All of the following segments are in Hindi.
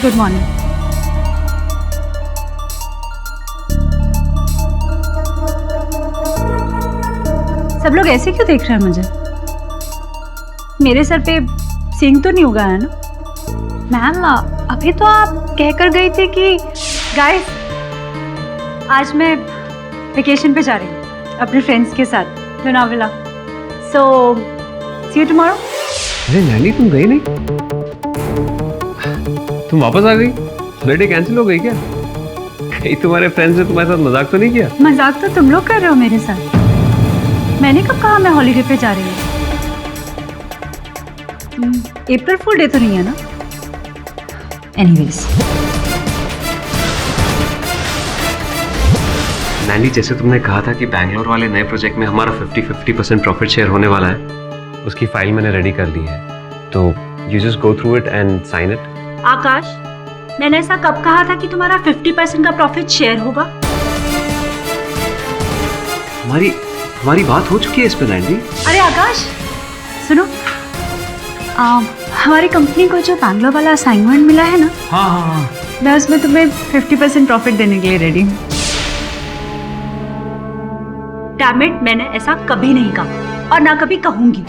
Good morning. सब लोग ऐसे क्यों देख रहे हैं मुझे? मेरे सर पे सींग तो नहीं उगा है ना? मैम अभी तो आप कहकर गई थी कि गाइस आज मैं वेकेशन पे जा रही हूँ अपने फ्रेंड्स के साथ लोनावला। सो सी यू टुमारो। अरे नैनी तुम गई नहीं? तुम वापस आ गई? बर्थडे कैंसिल हो गई क्या? कहीं तुम्हारे फ्रेंड्स ने तुम्हारे साथ मजाक तो नहीं किया? मजाक तो तुम लोग कर रहे हो मेरे साथ। मैंने कब कहा मैं हॉलीडे पे जा रही हूँ? अप्रैल फुल डे तो नहीं है ना? एनीवेज नैनी जैसे तुमने कहा था कि बैंगलोर वाले नए प्रोजेक्ट में हमारा 50-50% प्रॉफिट शेयर होने वाला है, उसकी फाइल मैंने रेडी कर ली है, तो you just go through it and sign it. Akash, मैंने ऐसा कब कहा था कि तुम्हारा 50% का प्रॉफिट शेयर होगा? हमारी बात हो चुकी है इस पे नैनी। अरे आकाश सुनो, हमारी कंपनी को जो बैंगलोर वाला असाइनमेंट मिला है ना, हाँ, मैं उसमें तुम्हें 50% प्रॉफिट देने के लिए रेडी हूँ। डैम इट, मैंने ऐसा कभी नहीं कहा और ना कभी कहूंगी।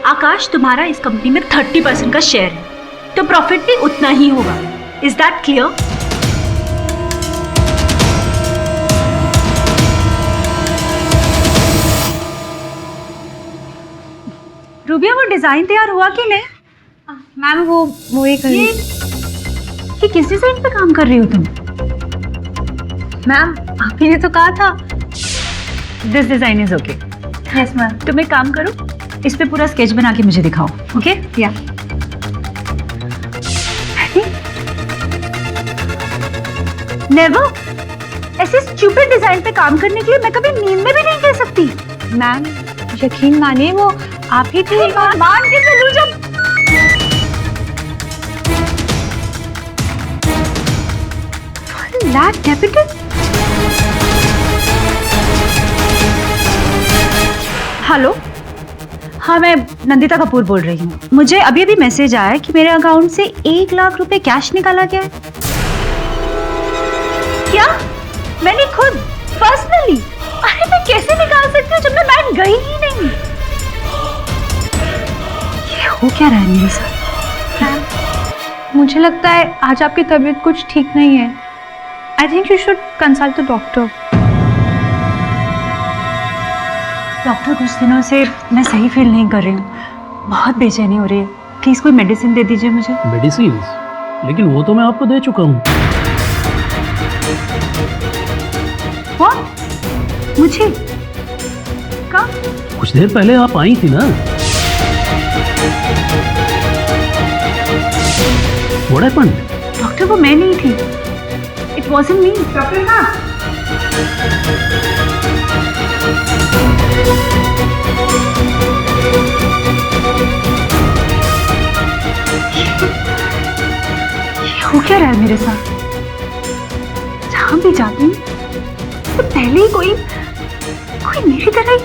आकाश, तुम्हारा इस कंपनी में 30% का शेयर है, तो प्रॉफिट भी उतना ही होगा। Is that clear? रूबिया, वो डिजाइन तैयार हुआ कि नहीं? मैम वो एक ये किस डिजाइन पे काम कर रही हो तुम? मैम आपने तो कहा था। This design is okay. Yes ma'am. तुम एक काम करो, इस पे पूरा स्केच बना के मुझे दिखाओ। ओके? या नेवर, ऐसे स्टूपिड डिजाइन पे काम करने के लिए मैं कभी नींद में भी नहीं कह सकती। मैम यकीन मानिए वो आप ही थी। मान के चलूं जब लाख कैपिटल। हेलो, हाँ मैं नंदिता कपूर बोल रही हूँ। मुझे अभी अभी मैसेज आया कि मेरे अकाउंट से 1 लाख रुपए कैश निकाला गया है। क्या? मैंने खुद पर्सनली? अरे मैं कैसे निकाल सकती हूँ जब मैं बैंक गई ही नहीं? ये हो क्या रहा है मेरे साथ? मुझे लगता है आज आपकी तबीयत कुछ ठीक नहीं है। I think you should consult the doctor. Doctor, कुछ दिनों से मैं सही फील नहीं कर रही हूँ, बहुत बेचैनी हो रही है। प्लीज कोई मेडिसिन दे दीजिए मुझे। मेडिसिन? लेकिन वो तो मैं आपको दे चुका हूँ। What? मुझे? कब? कुछ देर पहले आप आई थी ना। What happened? डॉक्टर, वो मैं नहीं थी। It wasn't me. डॉक्टर ना। ये हो क्या रहा है मेरे साथ? जहाँ भी जाती हूँ तो पहले ही कोई मेरी तरह ही।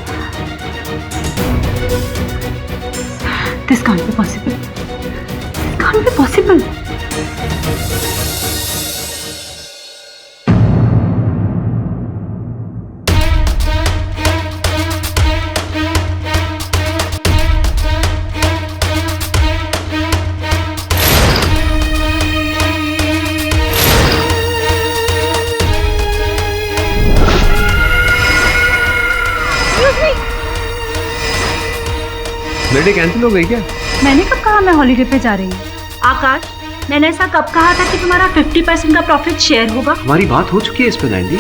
This can't be possible. This can't be possible. Birthday cancel हो गई क्या? मैंने कब कहा मैं हॉलीडे पे जा रही हूँ? आकाश, मैंने ऐसा कब कहा था कि तुम्हारा 50% का प्रॉफिट शेयर होगा? हमारी बात हो चुकी है इस पे नैनी।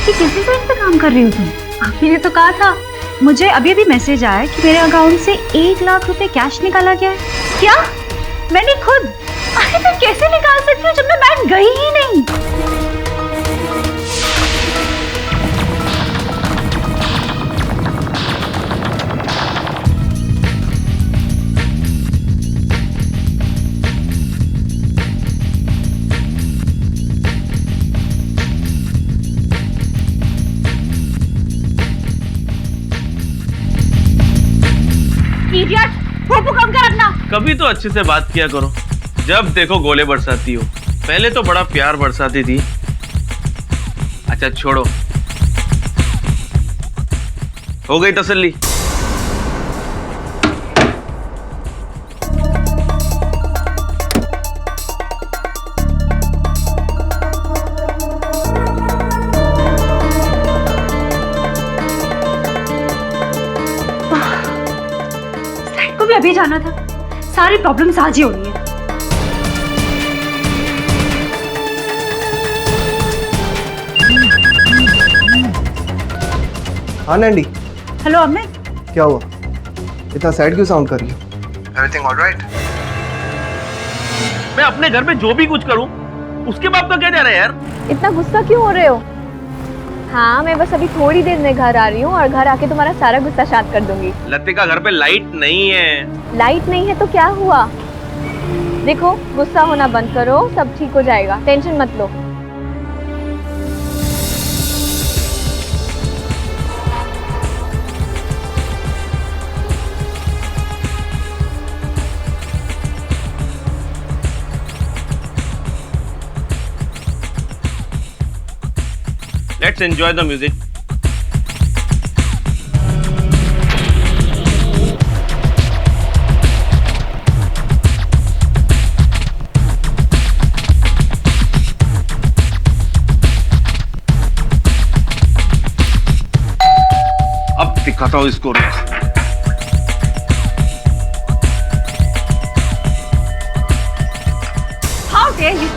कि किस डिजाइन पे काम कर रही हो तुम? आपने तो कहा था। मुझे अभी अभी मैसेज आया कि मेरे अकाउंट से 1 लाख रुपए कैश निकाला गया है। क्या? मैंने खुद? अरे मैं कैसे निकाल सकती हूँ जब मैं बैंक गई ही नहीं? इडियट, भोपू कम कर अपना। कभी तो अच्छे से बात किया करो, जब देखो गोले बरसाती हो। पहले तो बड़ा प्यार बरसाती थी। अच्छा छोड़ो, हो गई तसल्ली। फ्लाइट को भी अभी जाना था। सारी प्रॉब्लम्स आज ही हो रही है। हाँ नैंडी, हेलो अमित, क्या हुआ? इतना सैड क्यों साउंड कर रही हो? Everything alright? मैं अपने घर में जो भी कुछ करूं उसके बाप का क्या जा रहा है यार? इतना गुस्सा क्यों हो रहे हो? हाँ, मैं बस अभी थोड़ी देर में घर आ रही हूँ और घर आके तुम्हारा सारा गुस्सा शांत कर दूंगी। लतिका घर पे लाइट नहीं है। लाइट नहीं है तो क्या हुआ? देखो, गुस्सा होना बंद करो, सब ठीक हो जाएगा, टेंशन मत लो। Let's enjoy the music. अब दिखाता हूँ इसको। How dare you!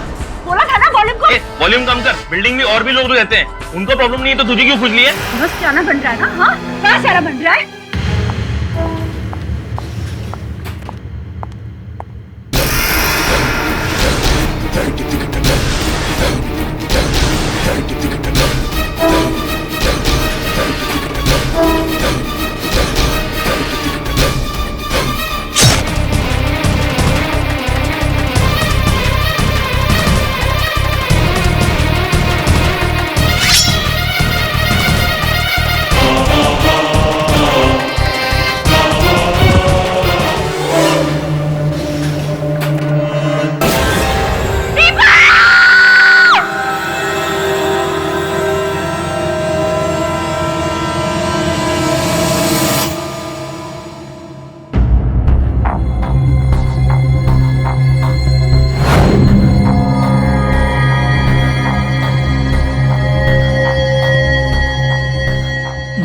बोला था ना वॉल्यूम को। वॉल्यूम कम कर। बिल्डिंग में और भी लोग रहते हैं, उनको प्रॉब्लम नहीं है तो तुझे क्यों खुजली है? बस सियाना बन रहा है ना? हाँ, क्या सियाना बन रहा है?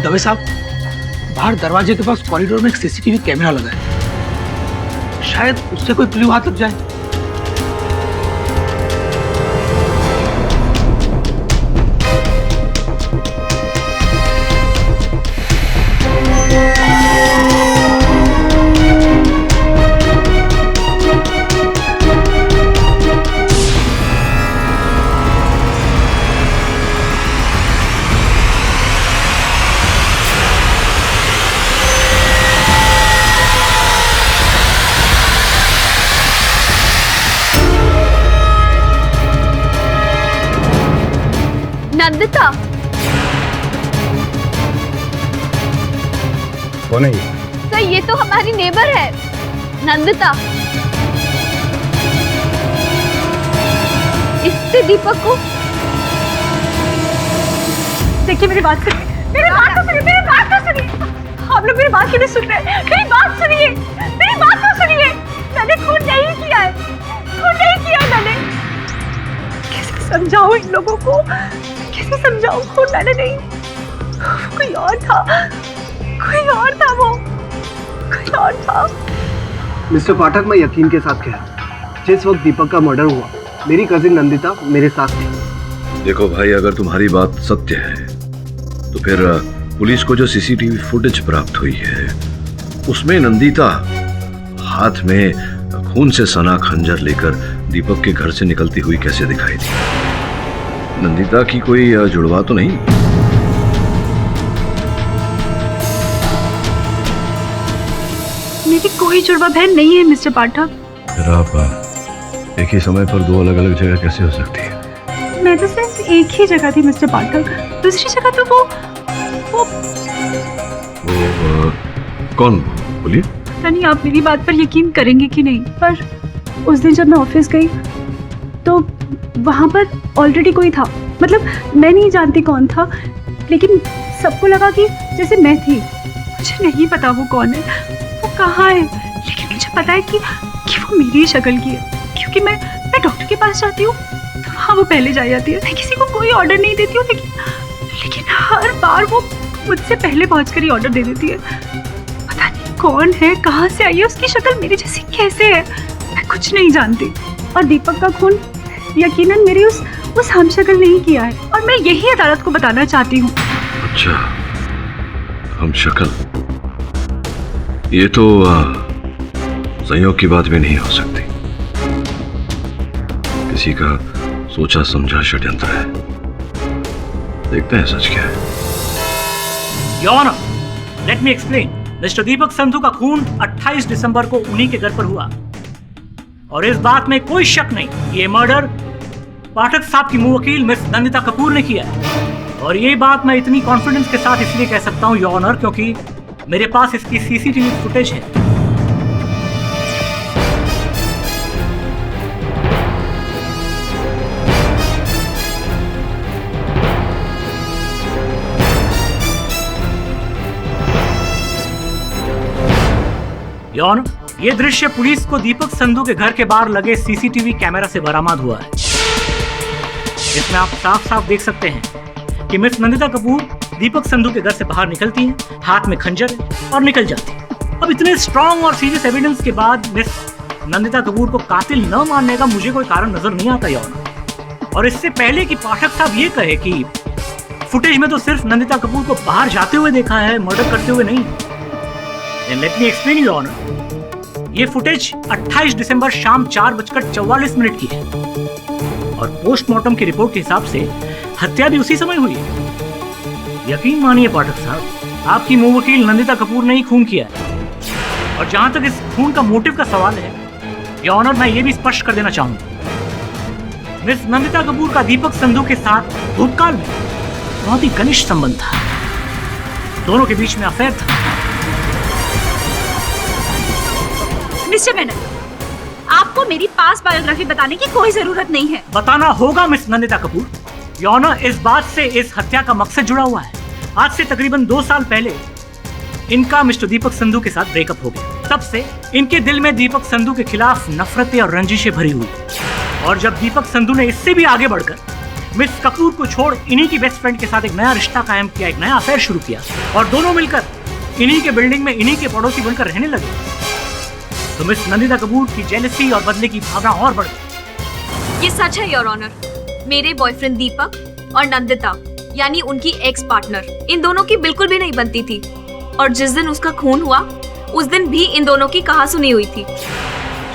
दवे साहब, बाहर दरवाजे के पास कॉरिडोर में एक सीसीटीवी कैमरा लगा है, शायद उससे कोई क्लू हाथ लग जाए। नंदिता, कौन है ये? सर ये तो हमारी नेबर है, नंदिता। इससे दीपक को देखिए, मेरी बात सुनिए, मेरी बात तो सुनिए, मेरी बात तो सुनिए। आप लोग मेरी बात क्यों नहीं सुन रहे? मेरी बात सुनिए, मेरी बात तो सुनिए। मैंने खून नहीं किया है, खून नहीं किया है मैंने। कैसे समझाऊं इन लोगों को, कैसे समझाऊं? खून मैंने नहीं, कोई और था, कोई और था, वो कोई और था। मिस्टर पाठक, मैं यकीन के साथ कह रहा हूँ, जिस वक्त दीपक का मर्डर हुआ, मेरी कजिन नंदिता मेरे साथ थी। देखो भाई, अगर तुम्हारी बात सत्य है तो फिर पुलिस को जो सीसीटीवी फुटेज प्राप्त हुई है उसमें नंदिता हाथ में खून से सना खंजर लेकर दीपक के घर से निकलती हुई कैसे दिखाई दी? नंदिता की कोई जुड़वा तो नहीं? मेरी कोई जुड़वा बहन नहीं है मिस्टर पाठक। फिर आप एक ही समय पर दो अलग अलग जगह कैसे हो सकती है? मैं तो सिर्फ एक ही जगह थी मिस्टर पाठक, दूसरी जगह तो वो कौन? बोलिए। यानी आप मेरी बात पर यकीन करेंगे कि नहीं, पर उस दिन जब मैं ऑफिस गई तो वहाँ पर ऑलरेडी कोई था। मतलब मैं नहीं जानती कौन था, लेकिन सबको लगा कि जैसे मैं थी। मुझे नहीं पता वो कौन है, वो कहाँ है, लेकिन मुझे पता है कि वो मेरी ही शक्ल की है, क्योंकि मैं डॉक्टर के पास जाती हूँ तो वहाँ वो पहले जा जाती है। मैं किसी को कोई ऑर्डर नहीं देती हूँ, लेकिन हर बार वो मुझसे पहले पहुँचकर ही ऑर्डर दे देती है। पता नहीं कौन है, कहाँ से आई है, उसकी शक्ल मेरी जैसी कैसे है, मैं कुछ नहीं जानती। और दीपक का खून यकीनन मेरी उस हम शक्ल नहीं किया है, और मैं यही अदालत को बताना चाहती हूँ। अच्छा, हम शक्ल, ये तो संयोग की बात भी नहीं हो सकती। किसी का सोचा समझा षड्यंत्र है। देखते हैं सच क्या है। Your Honor, let me explain. Mister Deepak Sandhu का खून 28 दिसंबर को उन्हीं के घर पर हुआ, और इस बात में कोई शक नहीं ये मर्डर पाठक साहब की मुवक्किल मिस नंदिता कपूर ने किया है। और ये बात मैं इतनी कॉन्फिडेंस के साथ इसलिए कह सकता हूँ योर ऑनर, क्योंकि मेरे पास इसकी सीसीटीवी फुटेज है। योर ऑनर, ये दृश्य पुलिस को दीपक संधू के घर के बाहर लगे सीसीटीवी कैमरा से बरामद हुआ है। इसमें आप साफ साफ देख सकते हैं कि मिस नंदिता कपूर दीपक संधू के घर से बाहर निकलती हैं, हाथ में खंजर है और निकल जाती है। अब इतने स्ट्रॉन्ग और सीरियस एविडेंस के बाद मिस नंदिता कपूर को कातिल न मानने का मुझे कोई कारण नजर नहीं आता योर ऑनर। और इससे पहले कि पाठक साहब ये कहे कि फुटेज में तो सिर्फ नंदिता कपूर को बाहर जाते हुए देखा है, मर्डर करते हुए नहीं। Let me explain your honour, ये फुटेज 28 दिसंबर शाम 4:44 की है, और पोस्टमार्टम की रिपोर्ट के हिसाब से हत्या भी उसी समय हुई है। यकीन मानिए पाठक साहब, आपकी मुवक्किल नंदिता कपूर ने ही खून किया है। और जहां तक इस खून का मोटिव का सवाल है योर ऑनर, मैं ये भी स्पष्ट कर देना चाहूंगा, मिस नंदिता कपूर का दीपक संधू के साथ भूतकाल में बहुत ही घनिष्ठ संबंध था। दोनों के बीच में अफेयर था। मिस्टर मेनन, आपको मेरी पास बायोग्राफी बताने की कोई जरूरत नहीं है। बताना होगा Miss Nandita Kapoor. Your honour, इस बात से इस हत्या का मकसद जुड़ा हुआ है। आज से तकरीबन 2 साल पहले इनका मिस्टर दीपक संधू के साथ ब्रेकअप हो गया। तब से इनके दिल में दीपक संधू के खिलाफ नफरतें और रंजिशें भरी हुई। और जब दीपक संधू ने इससे भी आगे बढ़कर मिस कपूर को छोड़ इन्हीं की बेस्ट फ्रेंड के साथ एक नया रिश्ता कायम किया, एक नया अफेयर शुरू किया, और दोनों मिलकर इन्हीं के बिल्डिंग में इन्हीं के पड़ोसी बनकर रहने लगे, तो मिस नंदिता कपूर की जेलसी और बदले की भावना और बढ़ गई। ये सच है योर ऑनर। मेरे बॉयफ्रेंड दीपक और नंदिता यानी उनकी एक्स पार्टनर, इन दोनों की बिल्कुल भी नहीं बनती थी। और जिस दिन उसका खून हुआ उस दिन भी इन दोनों की कहा सुनी हुई थी।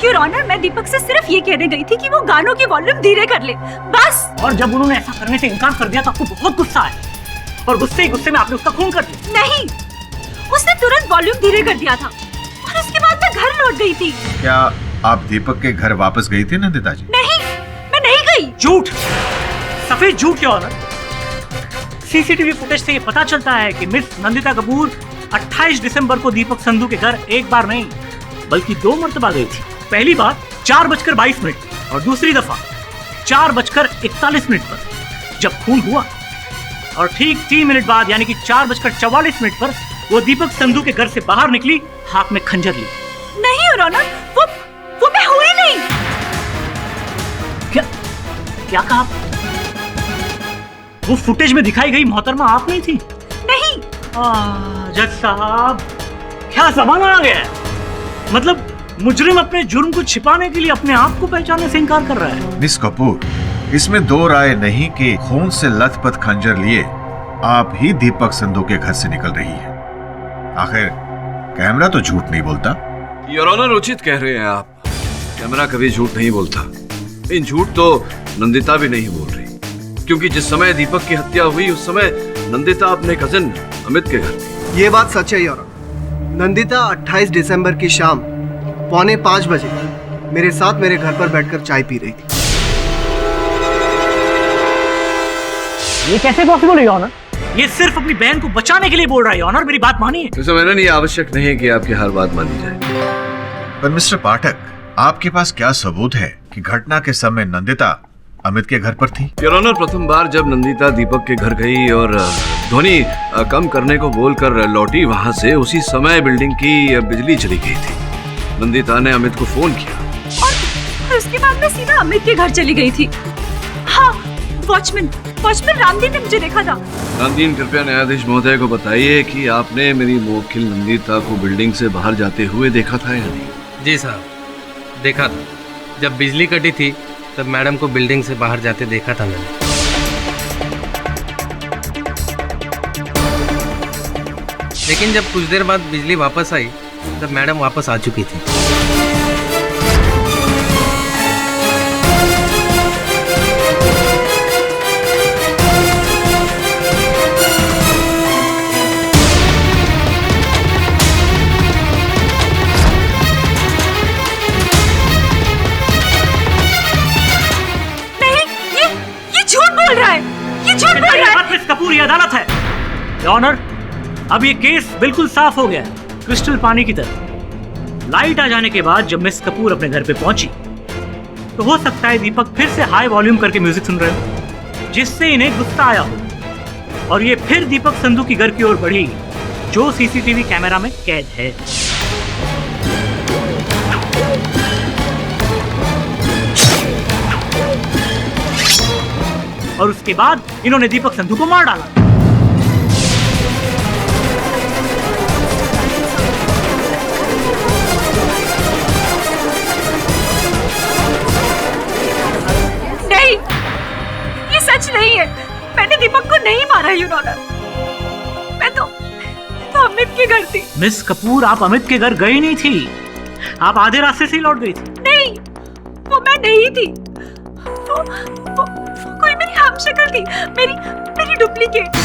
योर ऑनर, मैं दीपक से सिर्फ ये कहने गई थी कि वो गानों की वॉल्यूम धीरे कर ले, बस। और जब उन्होंने ऐसा करने से इनकार कर दिया तो आपको बहुत गुस्सा आया, और गुस्से में आपने उसका खून कर दिया। नहीं, उसने तुरंत वॉल्यूम धीरे कर दिया था, और उसके बाद मैं घर लौट गई थी। क्या आप दीपक के घर वापस गई थी नंदिता जी? नहीं, मैं नहीं गई। झूठ, सफेद झूठ योर ऑनर। सीसीटीवी फुटेज से ये पता चलता है कि मिस नंदिता कपूर 28 दिसंबर को दीपक संधू के घर एक बार नहीं बल्कि 2 मरतबा गई थी। पहली बार 4:22 और दूसरी दफा 4:41 पर जब खून हुआ, और ठीक 3 मिनट बाद यानी कि 4:44 पर वो दीपक संधू के घर से बाहर निकली, हाथ में खंजर ली। नहीं योर ऑनर, वो मैं हुई नहीं। क्या कहा? वो फुटेज में दिखाई गई मोहतरमा आप नहीं थी? नहीं। जज साहब, क्या जमाना आ गया है? मतलब मुजरिम अपने जुर्म को छिपाने के लिए अपने आप को पहचानने से इनकार कर रहा है। मिस कपूर, इसमें 2 राय नहीं कि खून से लथपथ खंजर लिए आप ही दीपक संधू के घर से निकल रही है। आखिर कैमरा तो झूठ नहीं बोलता। योर ऑनर, उचित कह रहे हैं आप, कैमरा कभी झूठ नहीं बोलता। इन झूठ तो नंदिता भी नहीं बोल रही, क्योंकि जिस समय दीपक की हत्या हुई उस समय नंदिता अपने कजिन अमित के घर थी। ये बात सच है योर ऑनर। नंदिता 28 दिसंबर की शाम 4:45 बजे मेरे साथ मेरे घर पर बैठकर चाय पी रही थी। ये कैसे पॉसिबल है योर ऑनर? ये सिर्फ अपनी बहन को बचाने के लिए बोल रहा है योर ऑनर, मेरी बात मानिए। तो मैंने ये आवश्यक नहीं है कि आपकी हर बात मानी जाए। पर मिस्टर पाठक, आपके पास क्या सबूत है कि घटना के समय नंदिता अमित के घर पर थी? योर ऑनर, प्रथम बार जब नंदिता दीपक के घर गई और ध्वनि कम करने को बोलकर लौटी वहां से, उसी समय बिल्डिंग की बिजली चली गई थी। नंदिता ने अमित को फोन किया और उसके बाद मैं सीधा अमित के घर चली गई थी। हाँ, वॉचमैन रामदीन ने मुझे देखा था। रामदीन, कृपया न्यायाधीश महोदय को बताइए कि आपने मेरी मुवक्किल नंदिता को बिल्डिंग से बाहर जाते हुए देखा था या नहीं? जी साहब, देखा था। जब बिजली कटी थी तब मैडम को बिल्डिंग से बाहर जाते देखा था मैंने। लेकिन जब कुछ देर बाद बिजली वापस आई तब मैडम वापस आ चुकी थी। मिस कपूर, ये अदालत है। योर ऑनर, अब ये केस बिल्कुल साफ हो गया है, क्रिस्टल पानी की तरह। लाइट आ जाने के बाद जब मिस कपूर अपने घर पे पहुंची तो हो सकता है दीपक फिर से हाई वॉल्यूम करके म्यूजिक सुन रहे हो, जिससे इन्हें गुस्सा आया हो और ये फिर दीपक संधू की घर की ओर बढ़ी, जो सीसीटीवी कैमरा में कैद है। और उसके बाद इन्होंने दीपक संधू को मार डाला। नहीं, ये सच नहीं है। मैंने दीपक को नहीं मारा योर ऑनर। मैं तो अमित के घर थी। मिस कपूर, आप अमित के घर गई नहीं थी, आप आधे रास्ते से ही लौट गई थी। नहीं, वो मैं नहीं थी। वो कोई मेरी हमशक्ल थी, मेरी डुप्लीकेट।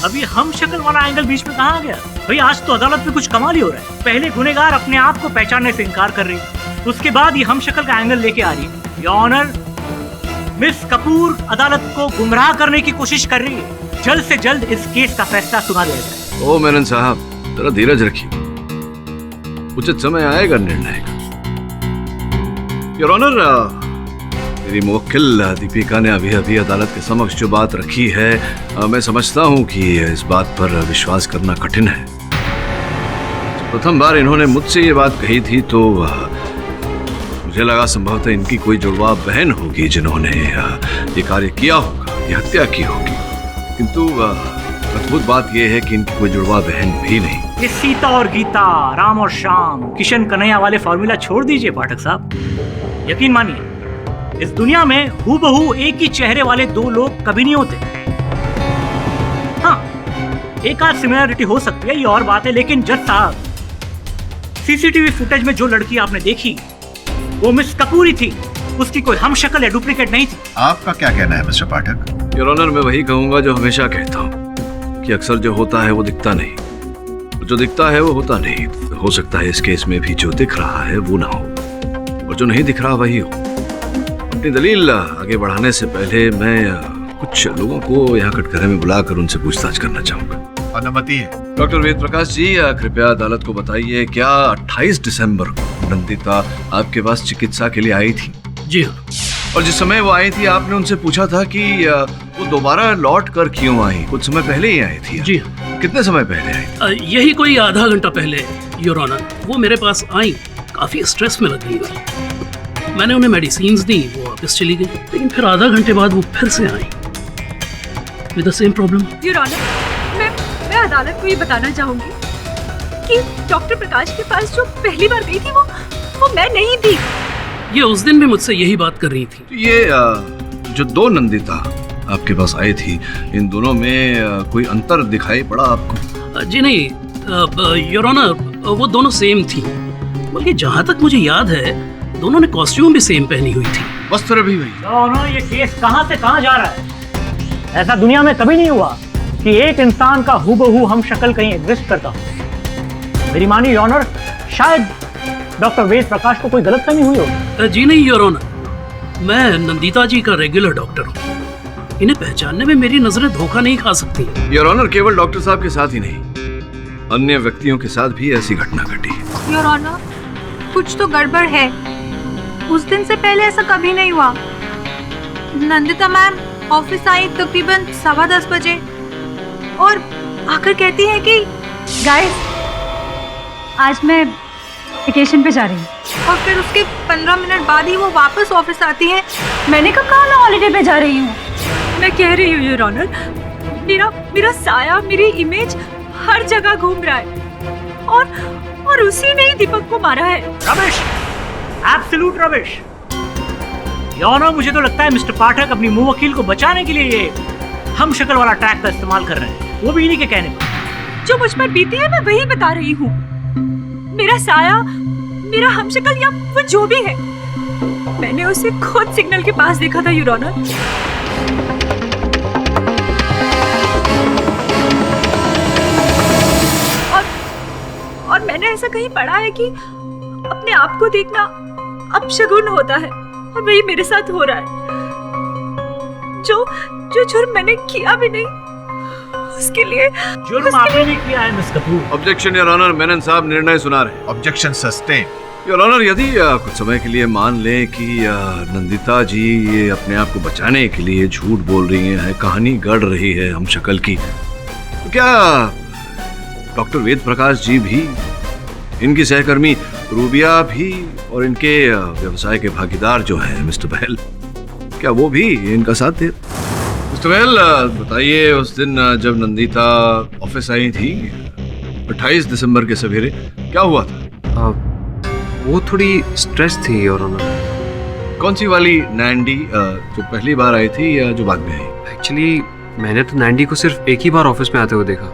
अभी हम शक्ल वाला एंगल बीच में कहाँ आ गया? भाई, आज तो अदालत में कुछ कमाल ही हो रहा है। पहले गुनहगार अपने आप को पहचानने से इनकार कर रही है, उसके बाद ये हम शक्ल का एंगल लेके आ रही है। योर ऑनर, मिस कपूर अदालत को गुमराह करने की कोशिश कर रही है। जल्द से जल्द इस केस का फैसला सुना दिया जाए। ओ मेनन साहब, जरा धीरज रखिए, उचित समय आएगा निर्णय का। योर ऑनर, मेरी मुवक्किल दीपिका ने अभी अदालत के समक्ष जो बात रखी है, मैं समझता हूं कि इस बात पर विश्वास करना कठिन है। प्रथम बार इन्होंने मुझसे ये बात कही थी तो मुझे लगा संभवतः इनकी कोई जुड़वा बहन होगी जिन्होंने ये कार्य किया होगा, ये हत्या की होगी। किंतु अद्भुत बात यह है कि इनकी कोई जुड़वा बहन भी नहीं। ये सीता और गीता, राम और श्याम, किशन कन्हैया वाले फॉर्मूला छोड़ दीजिए पाठक साहब। यकीन मानिए, इस दुनिया में हूबहू एक ही चेहरे वाले दो लोग कभी नहीं होते। हाँ, एक आध सिमिलरिटी हो सकती है, ये और बात है, लेकिन जज साहब, सीसीटीवी फुटेज में जो लड़की आपने देखी वो मिस कपूर ही थी, उसकी कोई हम शक्ल या डुप्लीकेट नहीं थी। आपका क्या कहना है मिस्टर पाठक? योर ऑनर, मैं वही कहूंगा जो हमेशा कहता हूँ कि अक्सर जो होता है वो दिखता नहीं, जो दिखता है वो होता नहीं। हो सकता है इस केस में भी जो दिख रहा है वो ना हो और जो नहीं दिख रहा वही हो। अपनी दलील आगे बढ़ाने से पहले मैं कुछ लोगों को यहाँ कटघरे में बुलाकर उनसे पूछताछ करना चाहूंगा। अनुमति है। डॉक्टर वेद प्रकाश जी, कृपया अदालत को बताइए, क्या 28 दिसंबर को नंदिता आपके पास चिकित्सा के लिए आई थी? जी हाँ। और जिस समय वो आई थी आपने उनसे पूछा था कि वो दोबारा लौट कर क्यों आई? कुछ समय पहले ही आई थी। जी हाँ। कितने समय पहले आई? यही कोई आधा घंटा पहले योर ऑनर। वो मेरे पास आई, काफी स्ट्रेस में लग रही थी। मैंने उन्हें मेडिसिन्स दी, वो वापस चली गई, लेकिन फिर आधा घंटे बाद वो फिर से आई with the same problem. Your honour, मैं अदालत को ये बताना चाहूंगी कि डॉक्टर प्रकाश के पास जो पहली बार गई थी वो मैं नहीं थी। ये उस दिन भी मुझसे यही बात कर रही थी। ये जो दो नंदिता आपके पास आई थी, इन दोनों में कोई अंतर दिखाई पड़ा आपको? जी नहीं योर ऑनर, वो दोनों सेम थी। बल्कि जहाँ तक मुझे याद है दोनों ने कॉस्ट्यूम भी सेम पहनी हुई थी। वस्त्र भी वही। ये केस कहाँ से कहाँ जा रहा है? ऐसा दुनिया में कभी नहीं हुआ कि एक इंसान का हूबहू हम शक्ल कहीं एग्जिस्ट करता हो। मेरी मानिए योर ऑनर, शायद डॉक्टर वेद प्रकाश को कोई गलतफहमी हुई हो। जी नहीं योर ऑनर, मैं नंदिता जी का रेगुलर डॉक्टर हूँ। इन्हें पहचानने में मेरी नजरें धोखा नहीं खा सकती। योर ऑनर, केवल डॉक्टर साहब के साथ ही नहीं, अन्य व्यक्तियों के साथ भी ऐसी घटना घटी। योर ऑनर, कुछ तो गड़बड़ है। उस दिन से पहले ऐसा कभी नहीं हुआ। नंदिता मैम ऑफिस आई तकरीबन 10:15 बजे और आकर कहती है कि गाइस, आज मैं वेकेशन पे जा रही हूँ। और फिर उसके 15 मिनट बाद ही वो वापस ऑफिस आती है। मैंने कहा मैं हॉलीडे पे जा रही हूँ। मैं कह रही हूँ योर ऑनर, मेरा साया, मेरी इमेज हर जगह घूम रहा है और उसी ने ही दीपक को मारा है। Ramesh, absolute Ramesh. Your honour, मुझे तो लगता है मिस्टर पाठक अपनी मुंह वकील को बचाने के लिए ये हम शक्ल वाला ट्रैक का इस्तेमाल कर रहे हैं, वो भी इन्हीं के कहने पर। जो मुझ पर बीती है मैं वही बता रही हूँ। मेरा साया, मेरा हमशक्ल या वो जो भी है, मैंने उसे खुद सिग्नल के पास देखा था योर ऑनर। और मैंने ऐसा कहीं पढ़ा है कि अपने आप को देखना अपशगुन होता है और वही मेरे साथ हो रहा है। जो जुर्म मैंने किया भी नहीं, उसके लिए जुर्म आपने नहीं किया है Miss Kapoor. Objection your honour, Menon साहब निर्णय सुना रहे। Objection sustain. योर ऑनर, यदि कुछ समय के लिए मान लें कि नंदिता जी ये अपने आप को बचाने के लिए झूठ बोल रही हैं, कहानी गढ़ रही है हम शक्ल की, तो क्या डॉक्टर वेद प्रकाश जी भी, इनकी सहकर्मी रूबिया भी और इनके व्यवसाय के भागीदार जो हैं मिस्टर बहल, क्या वो भी इनका साथ थे? मिस्टर बहल, बताइए उस दिन जब नंदिता ऑफिस आई थी 28 दिसंबर के सवेरे, क्या हुआ था? वो थोड़ी स्ट्रेस थी और उन्होंने। कौन सी वाली नैंडी, जो पहली बार आई थी या जो बाद में आई? एक्चुअली मैंने तो नैंडी को सिर्फ एक ही बार ऑफिस में आते हुए देखा।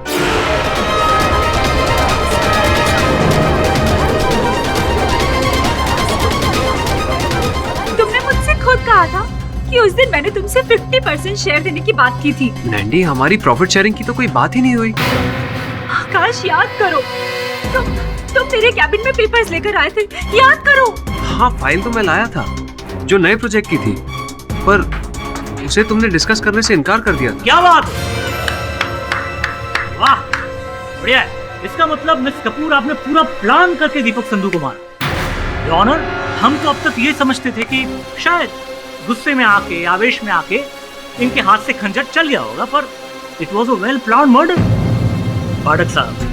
तुमने मुझसे खुद कहा था कि उस दिन मैंने तुमसे 50% शेयर देने की बात की थी। नैंडी, हमारी प्रॉफिट शेयरिंग की तो कोई बात ही नहीं हुई। आकाश, याद करो, तुम मेरे कैबिन में पेपर्स लेकर आए थे, याद करो। हाँ, फाइल तो मैं लाया था जो नए प्रोजेक्ट की थी, पर उसे तुमने डिस्कस करने से इनकार कर दिया। क्या बात, वाह, बढ़िया है। इसका मतलब मिस कपूर, आपने पूरा प्लान करके दीपक संधू को मारा। योर ऑनर, हम तो अब तक ये समझते थे कि शायद गुस्से में आके, आवेश में आके इनके हाथ से खंजर चल गया होगा, पर it was a well plan murder. Pathak साहब,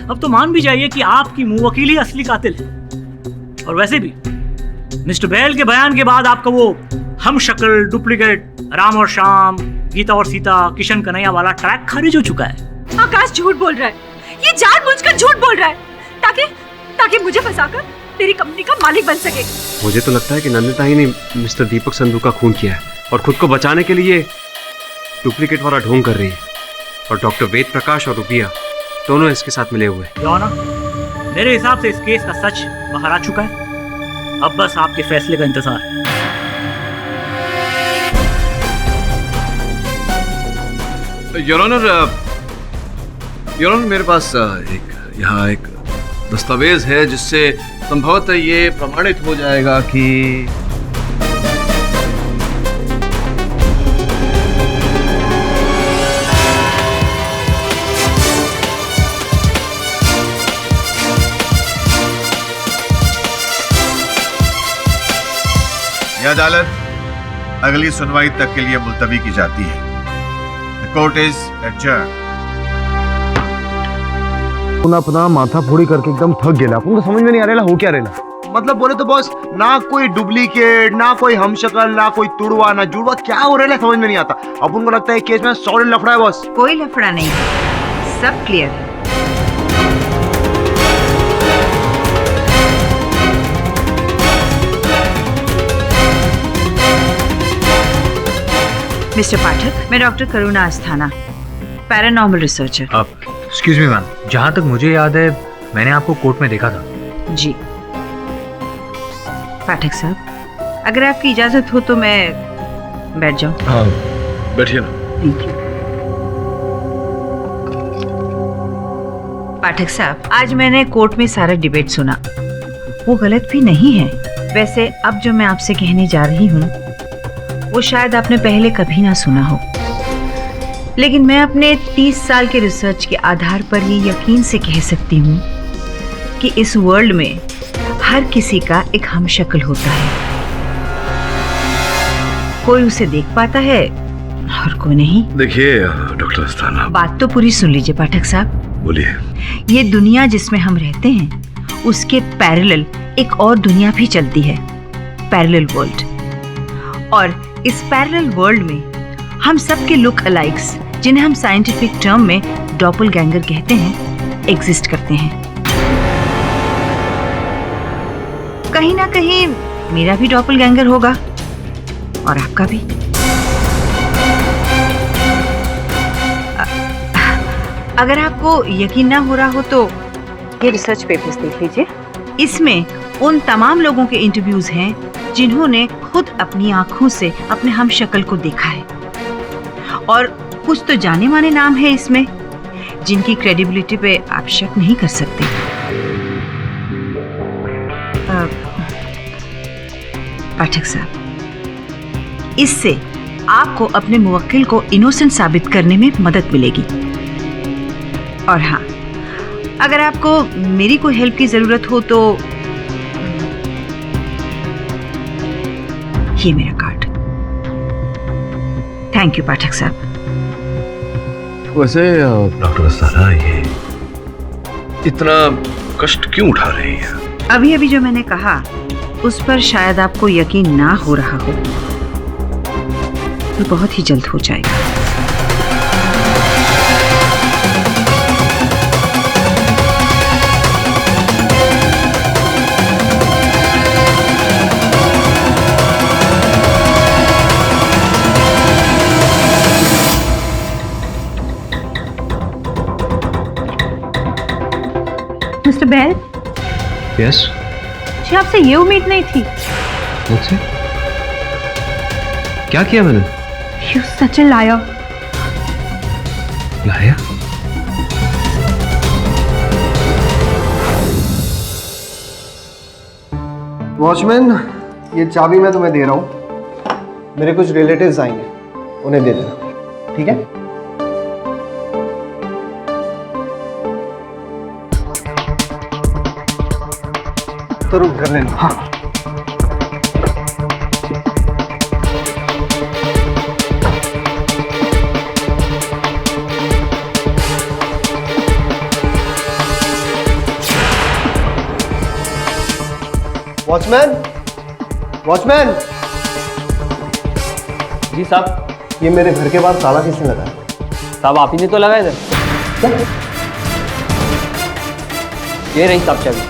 अब तो मान भी जाइए कि आपकी मुंह वकील ही असली कातिल है। और वैसे भी मिस्टर बहल के बयान के बाद आपका वो हम शक्ल, डुप्लीकेट, राम और श्याम, गीता और सीता, किशन कन्हैया वाला ट्रैक खारिज हो चुका है। आकाश झूठ बोल रहा है, ये जानबूझकर झूठ बोल रहा है ताकि मुझे फंसाकर तेरी कंपनी का मालिक बन सके। मुझे तो लगता है कि नंदिता ही ने मिस्टर दीपक संधू का खून किया है और खुद को बचाने के लिए डुप्लीकेट वाला ढोंग कर रही है। और डॉक्टर वेद प्रकाश और रूबिया दोनों इसके साथ मिले हुए हैं। योर ऑनर, मेरे हिसाब से इस केस का सच बाहर आ चुका है। अब बस आपके फैसले का इंतजार है। योर ऑनर, मेरे पास यहाँ एक दस्तावेज है जिससे संभवतः ये प्रमाणित हो जाएगा कि यह अदालत अगली सुनवाई तक के लिए मुलतवी की जाती है। The court is adjourned. अपना माथा फोड़ी करके एकदम थक गया। आपको समझ में नहीं आ रहा हो क्या रेला। मतलब बोले तो बॉस, ना कोई डुप्लीकेट, ना कोई हमशक्ल, ना कोई तुड़वा, ना जुड़वा, क्या हो रहा है समझ में नहीं आता। अपन को लगता है केस में सॉलिड लफड़ा है बॉस। कोई लफड़ा नहीं, सब क्लियर है। मिस्टर पाठक, मैं doctor Karuna Asthana, paranormal researcher. Excuse me ma'am, जहाँ तक मुझे याद है मैंने आपको कोर्ट में देखा था। जी पाठक साहब, अगर आपकी इजाजत हो तो मैं बैठ जाऊं। हाँ, बैठिए ना। Thank you. पाठक साहब, आज मैंने कोर्ट में सारा डिबेट सुना, वो गलत भी नहीं है। वैसे अब जो मैं आपसे कहने जा रही हूँ वो शायद आपने पहले कभी ना सुना हो, लेकिन मैं अपने 30 साल के रिसर्च के आधार पर ये यकीन से कह सकती हूँ कि इस वर्ल्ड में हर किसी का एक हमशक्ल होता है। कोई उसे देख पाता है और कोई नहीं। देखिए डॉक्टर अस्थाना, बात तो पूरी सुन लीजिए पाठक साहब। बोलिए। ये दुनिया जिसमें हम रहते हैं उसके पैरेलल एक और दुनिया भी चलती है, पैरेलल वर्ल्ड। और इस पैरेलल वर्ल्ड में हम सब के लुक अलाइक्स, जिन्हें हम साइंटिफिक टर्म में डॉपलगैंगर कहते हैं, एग्जिस्ट करते हैं। कहीं ना कहीं मेरा भी डॉपलगैंगर होगा और आपका भी। अगर आपको यकीन ना हो रहा हो तो ये रिसर्च पेपर्स देख लीजिए। इसमें उन तमाम लोगों के इंटरव्यूज हैं जिन्होंने खुद अपनी आंखों से अपने हमशक्ल को देखा है, और कुछ तो जाने माने नाम है इसमें जिनकी क्रेडिबिलिटी पे आप शक नहीं कर सकते। पाठक साहब, इससे आपको अपने मुवक्किल को इनोसेंट साबित करने में मदद मिलेगी। और हाँ, अगर आपको मेरी कोई हेल्प की जरूरत हो तो ये मेरा कार्ड। थैंक यू पाठक साहब। वैसे डॉक्टर अस्थाना, ये इतना कष्ट क्यों उठा रही है? अभी अभी जो मैंने कहा उस पर शायद आपको यकीन ना हो रहा हो, तो बहुत ही जल्द हो जाएगा। Mister bell. यस। जी आपसे ये उम्मीद नहीं थी। मुझसे? क्या किया मैंने? You such a liar. लाया? वॉचमैन, ये चाबी मैं तुम्हें दे रहा हूँ। मेरे कुछ रिलेटिव्स आएंगे, उन्हें दे देना, ठीक है? तो रुक कर लेना। हाँ। Watchman, watchman. जी साहब। ये मेरे घर के बाहर ताला किसने लगाया? साहब आप ही ने तो लगाया था। क्या? ये रही साहब चाबी।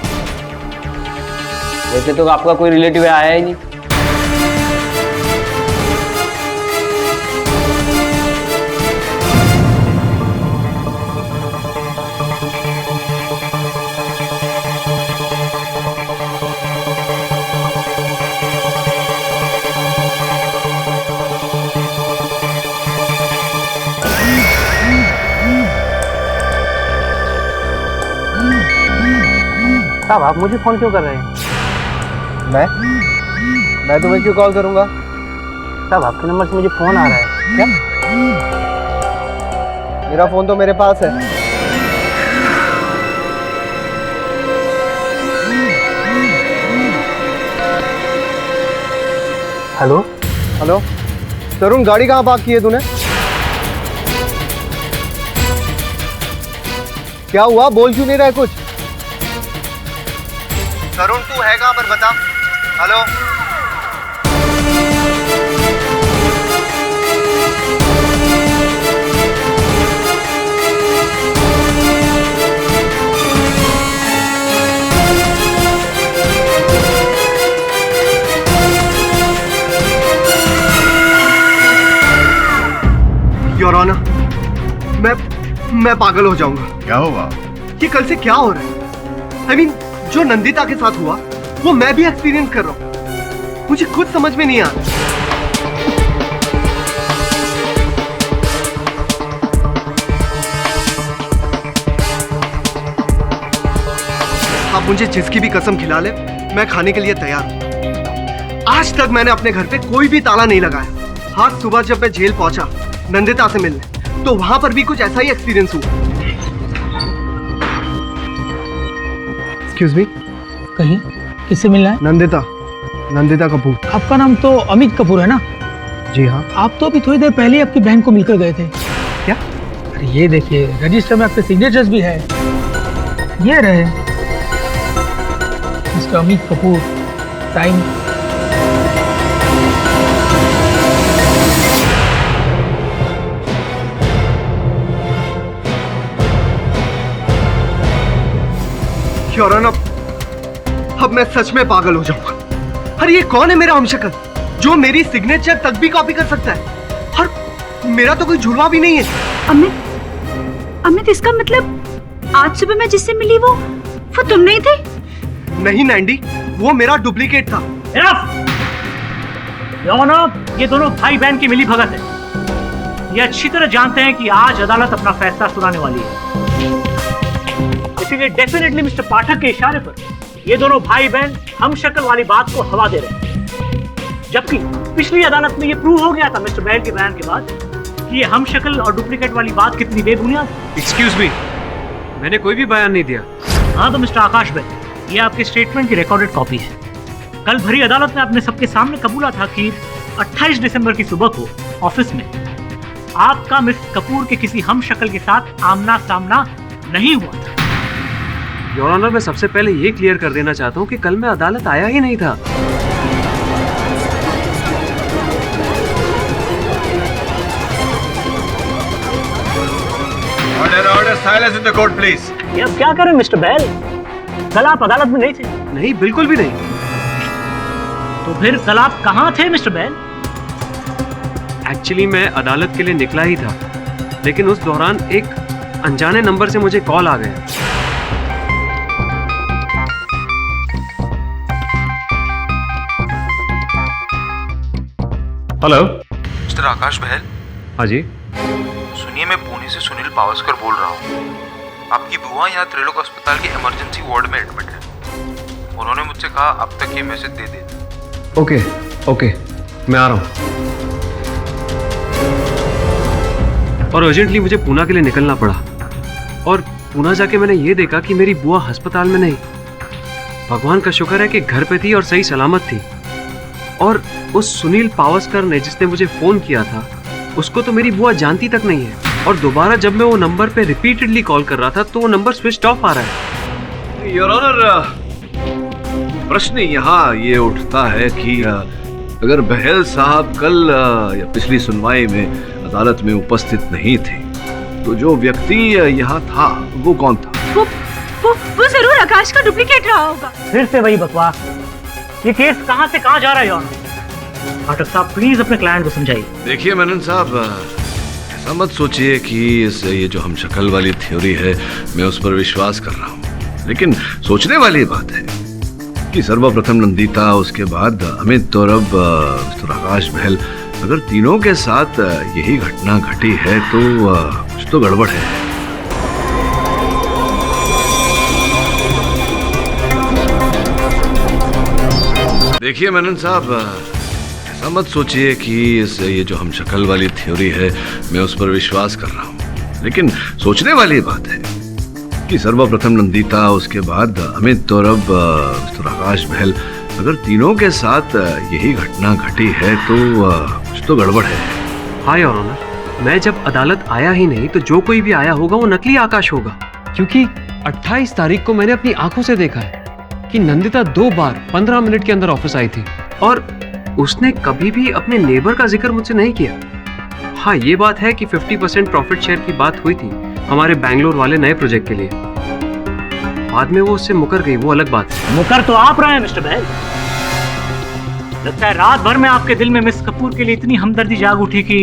वैसे तो आपका कोई रिलेटिव आया ही नहीं। साहब आप मुझे फोन क्यों कर रहे हैं? मैं तुम्हें क्यों कॉल करूंगा? साहब आपके नंबर से मुझे फोन आ रहा है। क्या? मेरा फोन तो मेरे पास है। हेलो हेलो तरुण, गाड़ी कहाँ पार्क की है तूने? क्या हुआ, बोल क्यों नहीं रहा है कुछ? तरुण तू है कहाँ पर, बता। हेलो योर ऑनर, मैं पागल हो जाऊंगा। क्या हुआ? ये कल से क्या हो रहा है? I mean, जो नंदिता के साथ हुआ वो मैं भी एक्सपीरियंस कर रहा हूँ। मुझे खुद समझ में नहीं आ रहा। आप मुझे जिसकी भी कसम खिला ले, मैं खाने के लिए तैयार हूँ। आज तक मैंने अपने घर पे कोई भी ताला नहीं लगाया। आज सुबह जब मैं जेल पहुंचा नंदिता से मिलने, तो वहां पर भी कुछ ऐसा ही एक्सपीरियंस हुआ। एक्सक्यूज मी, कहीं किससे मिलना है? नंदिता कपूर। आपका नाम तो अमित कपूर है ना? जी हाँ। आप तो अभी थोड़ी देर पहले ही आपकी बैंक को मिलकर गए थे। क्या? अरे ये देखिए, रजिस्टर में आपके सिग्नेचर्स भी है। ये रहे Mister Amit Kapoor, sign. Your honour, अब मैं सच में पागल हो जाऊंगा। अरे ये कौन है मेरा हमशक्ल जो मेरी सिग्नेचर तक भी कॉपी कर सकता है? और मेरा तो कोई जुड़वा भी नहीं है। अमित, इसका मतलब आज सुबह मैं जिससे मिली वो तुम नहीं थे? नहीं नैंडी, वो मेरा डुप्लीकेट था। ये दोनों भाई बहन की मिली भगत है। ये अच्छी तरह जानते हैं कि आज अदालत अपना फैसला सुनाने वाली है, इसीलिए डेफिनेटली मिस्टर पाठक के इशारे पर ये दोनों भाई बहन हम शक्ल वाली बात को हवा दे रहे हैं। जबकि पिछली अदालत में ये प्रूव हो गया था मिस्टर बहल के बयान के बाद कि ये हम शक्ल और डुप्लीकेट वाली बात कितनी बेबुनियाद। एक्सक्यूज मी, मैंने कोई भी बयान नहीं दिया। हाँ तो मिस्टर आकाश बहल, ये आपके स्टेटमेंट की रिकॉर्डेड कॉपी है। कल भरी अदालत में आपने सबके सामने कबूला था कि 28 दिसंबर की सुबह को ऑफिस में आपका मिस्टर कपूर के किसी हम शक्ल के साथ आमना सामना नहीं हुआ था। योर ऑनर, मैं सबसे पहले ये क्लियर कर देना चाहता हूँ कि कल मैं अदालत आया ही नहीं था। Order, silence in the court please. ये अब क्या करें मिस्टर बैल? कल आप अदालत में नहीं थे। नहीं, बिल्कुल भी नहीं। तो फिर कल आप कहाँ थे मिस्टर बैल? एक्चुअली मैं अदालत के लिए निकला ही था, लेकिन उस दौरान एक अनजाने नंबर से मुझे कॉल आ गया। हेलो, मिस्टर आकाश बहल। हाँ जी। सुनिए, मैं पुणे से सुनील पावस्कर बोल रहा हूँ। आपकी बुआ यहाँ त्रिलोक अस्पताल के इमरजेंसी वार्ड में एडमिट है। उन्होंने मुझसे कहा अब तक ये मैसेज दे दे। ओके, मैं आ रहा हूँ। और अर्जेंटली मुझे पूना के लिए निकलना पड़ा। और पूना जाके मैंने ये देखा कि मेरी बुआ अस्पताल में नहीं, भगवान का शुक्र है कि घर पे थी और सही सलामत थी। और उस सुनील पावस्कर ने जिसने मुझे फोन किया था, उसको तो मेरी बुआ जानती तक नहीं है। और दोबारा जब मैं वो नंबर पे रिपीटेडली कॉल कर रहा था तो वो नंबर स्विच ऑफ आ रहा है। योर ऑनर, प्रश्न यहाँ ये उठता है कि अगर बहल साहब कल या पिछली सुनवाई में अदालत में उपस्थित नहीं थे तो जो व्यक्ति यहाँ था वो कौन था? वो जरूर आकाश का डुप्लीकेट रहा होगा। फिर से वही बकवास। ये केस कहाँ से कहाँ जा रहा है योर ऑनर? पाठक साहब प्लीज अपने क्लाइंट को समझाइए। देखिए मेनन साहब, ऐसा मत सोचिए कि ये जो हम शक्ल वाली थ्योरी है मैं उस पर विश्वास कर रहा हूँ। लेकिन सोचने वाली बात है कि सर्वप्रथम नंदिता, उसके बाद अमित और अब मिस्टर आकाश बहल, अगर तीनों के साथ यही घटना घटी है तो कुछ तो गड़बड़ है। देखिए मेनन साहब, ऐसा मत सोचिए कि ये जो हम शक्ल वाली थ्योरी है मैं उस पर विश्वास कर रहा हूँ। लेकिन सोचने वाली बात है कि सर्वप्रथम नंदिता, उसके बाद अमित और अब मिस्टर आकाश बहल, अगर तीनों के साथ यही घटना घटी है तो कुछ तो गड़बड़ है। हाँ योर ऑनर, मैं जब अदालत आया ही नहीं तो जो कोई भी आया होगा वो नकली आकाश होगा। क्योंकि 28 तारीख को मैंने अपनी आंखों से देखा है कि नंदिता 2 बार 15 मिनट के अंदर ऑफिस आई थी और उसने कभी भी अपने नेबर का जिक्र मुझसे नहीं किया। हाँ, ये बात है कि 50% प्रॉफिट शेयर की बात हुई थी हमारे बैंगलोर वाले नए प्रोजेक्ट के लिए। बाद में वो उससे मुकर गई, वो अलग बात है। मुकर तो आप रहे हैं मिस्टर बहल। लगता है रात भर में आपके दिल में मिस कपूर के लिए इतनी हमदर्दी जाग उठी कि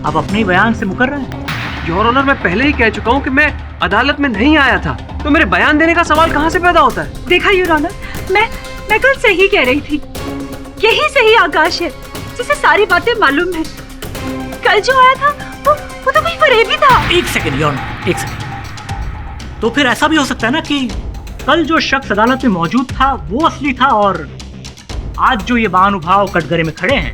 आप अपने ही बयान से मुकर रहे हैं। योर ऑनर, मैं पहले ही कह चुका हूँ कि मैं अदालत में नहीं आया था, तो मेरे बयान देने का सवाल कहाँ से पैदा होता है? देखा योर ऑनर, मैं कल सही कह रही थी। यही सही आकाश है जिसे सारी बातें मालूम है। कल जो आया था वो तो कोई फरेबी था। एक सेकंड योर ऑनर, एक सेकंड। तो फिर ऐसा भी हो सकता है ना कि कल जो शख्स अदालत में मौजूद था वो असली था और आज जो ये महानुभाव कटघरे में खड़े हैं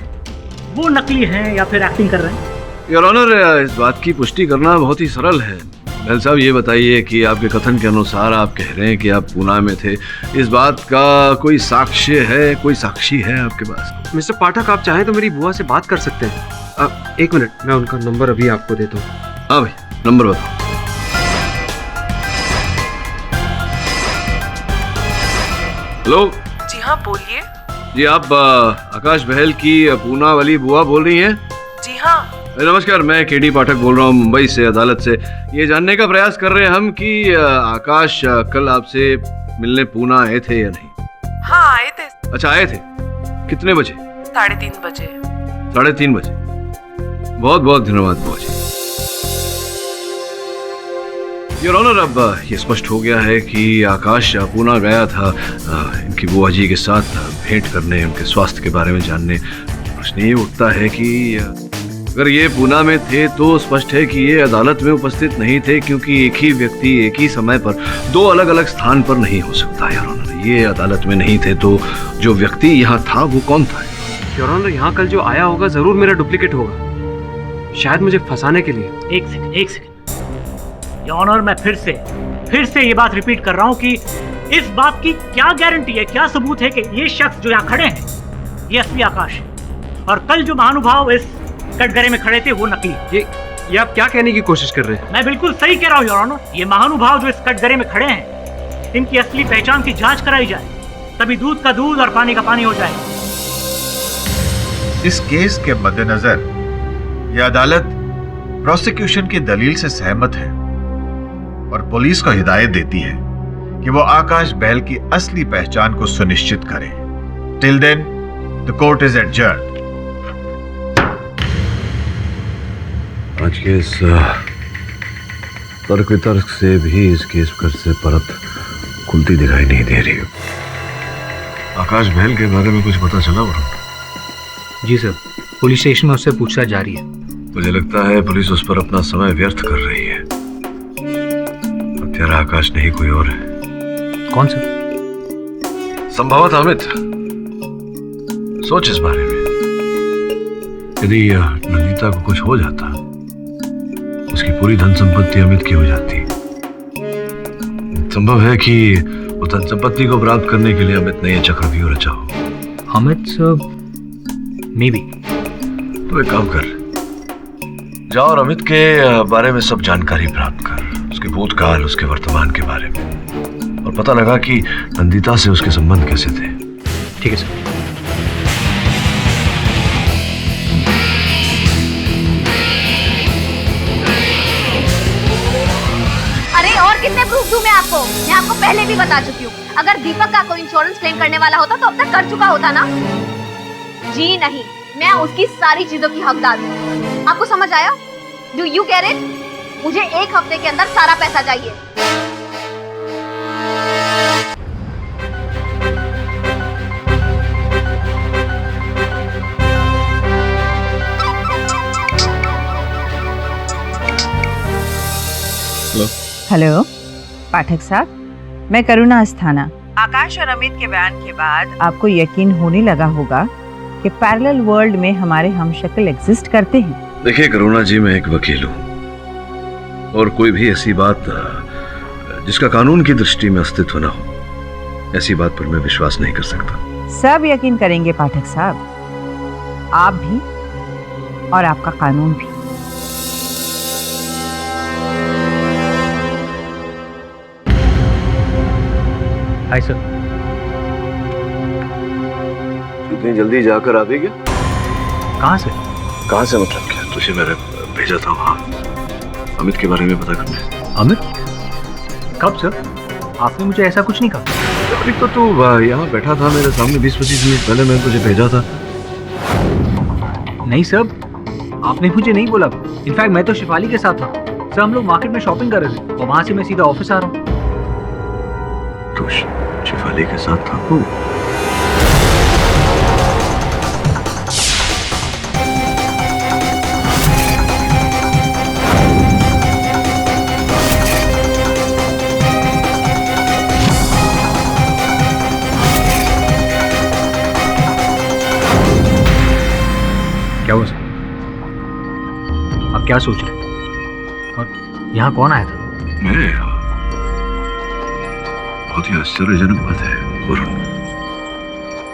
वो नकली हैं या फिर एक्टिंग कर रहे हैं। योर ऑनर, इस बात की पुष्टि करना बहुत ही सरल है। महल साहब, ये बताइए कि आपके कथन के अनुसार आप कह रहे हैं कि आप पूना में थे, इस बात का कोई साक्ष्य है, कोई साक्षी है आपके पास? मिस्टर पाठक, आप चाहें तो मेरी बुआ से बात कर सकते हैं। एक मिनट, मैं उनका नंबर अभी आपको देता हूँ। हाँ भाई, नंबर बताओ। हेलो। जी हाँ, बोलिए। जी, आप आकाश बहल की पूना वाली बुआ बोल रही हैं? जी हाँ। नमस्कार, मैं केडी पाठक बोल रहा हूँ मुंबई से, अदालत से। ये जानने का प्रयास कर रहे हैं हम कि आकाश कल आपसे मिलने पूना आए थे या नहीं? हाँ, आए थे। अच्छा, आए थे। कितने बजे? 3:30 बजे। 3:30 बजे। बहुत बहुत धन्यवाद बुआ जी। योर ऑनर, अब ये स्पष्ट हो गया है कि आकाश पूना गया था इनकी बुआ जी के साथ भेंट करने, उनके स्वास्थ्य के बारे में जानने। प्रश्न ये उठता है कि अगर ये पूना में थे तो स्पष्ट है कि ये अदालत में उपस्थित नहीं थे, क्योंकि एक ही व्यक्ति एक ही समय पर दो अलग अलग स्थान पर नहीं हो सकता। योर ऑनर, ये अदालत में नहीं थे तो जो व्यक्ति यहाँ था वो कौन था? योर ऑनर, यहाँ कल जो आया होगा जरूर मेरा डुप्लीकेट होगा, शायद मुझे फंसाने के लिए। एक सेकंड। योर ऑनर, मैं फिर से ये बात रिपीट कर रहा हूँ कि इस बात की क्या गारंटी है, क्या सबूत है कि ये शख्स जो यहाँ खड़े हैं ये असली आकाश है, और कल जो महानुभाव इस कटघरे में खड़े थे वो नकली। ये आप क्या कहने की कोशिश कर रहे हैं? मैं बिल्कुल सही कह रहा हूँ योर ऑनर। ये महानुभाव जो इस कटघरे में खड़े हैं, इनकी असली पहचान की जांच कराई जाए, तभी दूध का दूध और पानी का पानी हो जाए। इस केस के मद्देनजर यह अदालत प्रोसिक्यूशन की दलील से सहमत है और पुलिस को हिदायत देती है कि वो आकाश बहल की असली पहचान को सुनिश्चित करे। Till then the court is adjourned. आज के इस तर्क वितर्क से भी इस केस पर से परत खुलती दिखाई नहीं दे रही। आकाश बहल के बारे में कुछ पता चला वरुण? जी सर, पुलिस स्टेशन में उससे पूछताछ जारी है। मुझे लगता है पुलिस उस पर अपना समय व्यर्थ कर रही है। हत्यारा आकाश नहीं कोई और है। कौन सर? संभवतः अमित। सोच इस बारे में, यदि नंदिता को कुछ हो जाता, उसकी पूरी धन संपत्ति अमित की हो जाती। संभव है कि उस धन संपत्ति को प्राप्त करने के लिए अमित ने यह चक्रव्यूह रचा हो। Amit sir, may be. तो एक काम कर, जाओ और अमित के बारे में सब जानकारी प्राप्त कर, उसके भूतकाल, उसके वर्तमान के बारे में, और पता लगा कि नंदिता से उसके संबंध कैसे थे। ठीक है सर। और कितने प्रूफ दूं मैं आपको? मैं आपको पहले भी बता चुकी हूँ, अगर दीपक का कोई इंश्योरेंस क्लेम करने वाला होता तो अब तक कर चुका होता ना। जी नहीं, मैं उसकी सारी चीजों की हकदार हूँ। आपको समझ आया? Do you get it? मुझे 1 हफ्ते के अंदर सारा पैसा चाहिए। हेलो पाठक साहब, मैं करुणा अस्थाना। आकाश और अमित के बयान के बाद आपको यकीन होने लगा होगा कि पैरेलल वर्ल्ड में हमारे हमशक्ल एग्जिस्ट करते हैं। देखिए करुणा जी, मैं एक वकील हूँ और कोई भी ऐसी बात जिसका कानून की दृष्टि में अस्तित्व न हो, ऐसी बात पर मैं विश्वास नहीं कर सकता। सब यकीन करेंगे पाठक साहब, आप भी और आपका कानून भी। Hi sir. इतनी जल्दी जाकर आ भी गया? कहाँ से? कहाँ से मतलब क्या? तुझे मैंने भेजा था वहाँ अमित के बारे में पता करने। अमित? कब सर? आपने मुझे ऐसा कुछ नहीं कहा। अभी तो तू यहाँ बैठा था मेरे सामने 20-25 मिनट पहले, मैंने तुझे भेजा था। नहीं सर, आपने मुझे नहीं बोला। इनफैक्ट मैं तो शिफाली के साथ था सर। हम लोग मार्केट में शॉपिंग कर रहे थे और वहाँ से मैं सीधा ऑफिस आ रहा हूँ। तो शिफाली के साथ था तू? क्या हुआ सर? क्या सोच रहे हैं? और यहाँ कौन आया था? मैं बहुत ही आश्चर्यजनक बात है वरुण।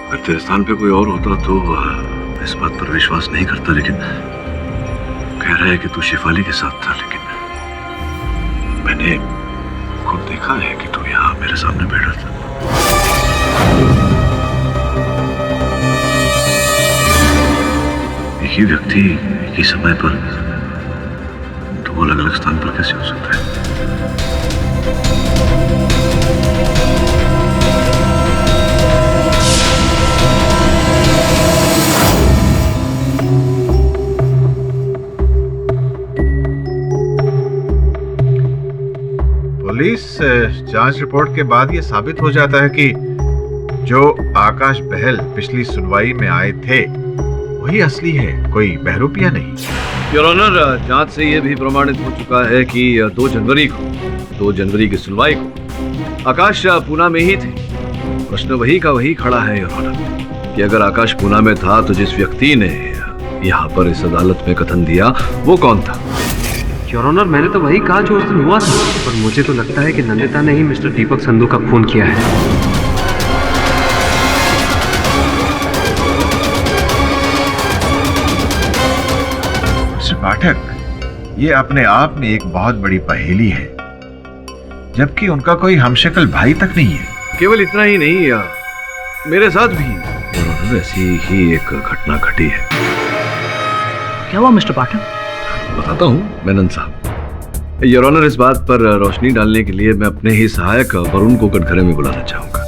अगर तेरे स्थान पे कोई और होता तो इस बात पर विश्वास नहीं करता, लेकिन कह रहा है कि तू शेफाली के साथ था। लेकिन मैंने खुद देखा है कि तू यहाँ मेरे सामने बैठा था। एक ही व्यक्ति एक ही समय पर दो अलग अलग स्थान पर कैसे हो सकता है? पुलिस जांच रिपोर्ट के बाद यह साबित हो जाता है कि जो आकाश बहल पिछली सुनवाई में आए थे वही असली है, कोई बहरूपिया नहीं। योर ऑनर, जांच से यह भी प्रमाणित हो चुका है कि 2 जनवरी की सुनवाई को आकाश पूना में ही थे। प्रश्न वही का वही खड़ा है योर ऑनर कि अगर आकाश पूना में था तो जिस व्यक्ति ने यहाँ पर इस अदालत में कथन दिया वो कौन था? योर ऑनर, मैंने तो वही कहा जो उस दिन हुआ था, पर मुझे तो लगता है कि नंदिता ने ही मिस्टर दीपक संधू का खून किया है। मिस्टर पाठक, ये अपने आप में एक बहुत बड़ी पहेली है, जबकि उनका कोई हमशक्ल भाई तक नहीं है। केवल इतना ही नहीं, मेरे साथ भी ऐसी ही एक घटना घटी है। क्या हुआ मिस्टर पाठक? बताता हूँ मेनन साहब। योर ऑनर, इस बात पर रोशनी डालने के लिए मैं अपने ही सहायक वरुण को कटघरे में बुलाना चाहूंगा।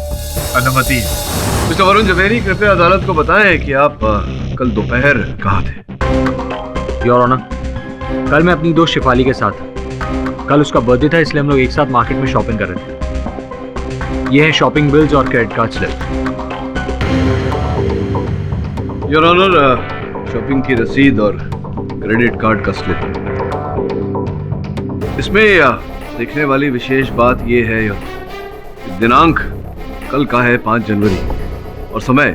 अनुमति। मिस्टर वरुण जवेरी, कृपया अदालत को बताएं कि आप कल दोपहर कहाँ थे? योर ऑनर, कल मैं अपनी दोस्त शेफाली के साथ था। कल उसका बर्थडे था, इसलिए हम लोग एक साथ मार्केट में शॉपिंग कर रहे थे। ये है शॉपिंग बिल्स और credit card slip. Your honour, shopping की रसीद और क्रेडिट कार्ड का स्लिप। इसमें देखने वाली विशेष बात यह है कि दिनांक कल का है 5 जनवरी और समय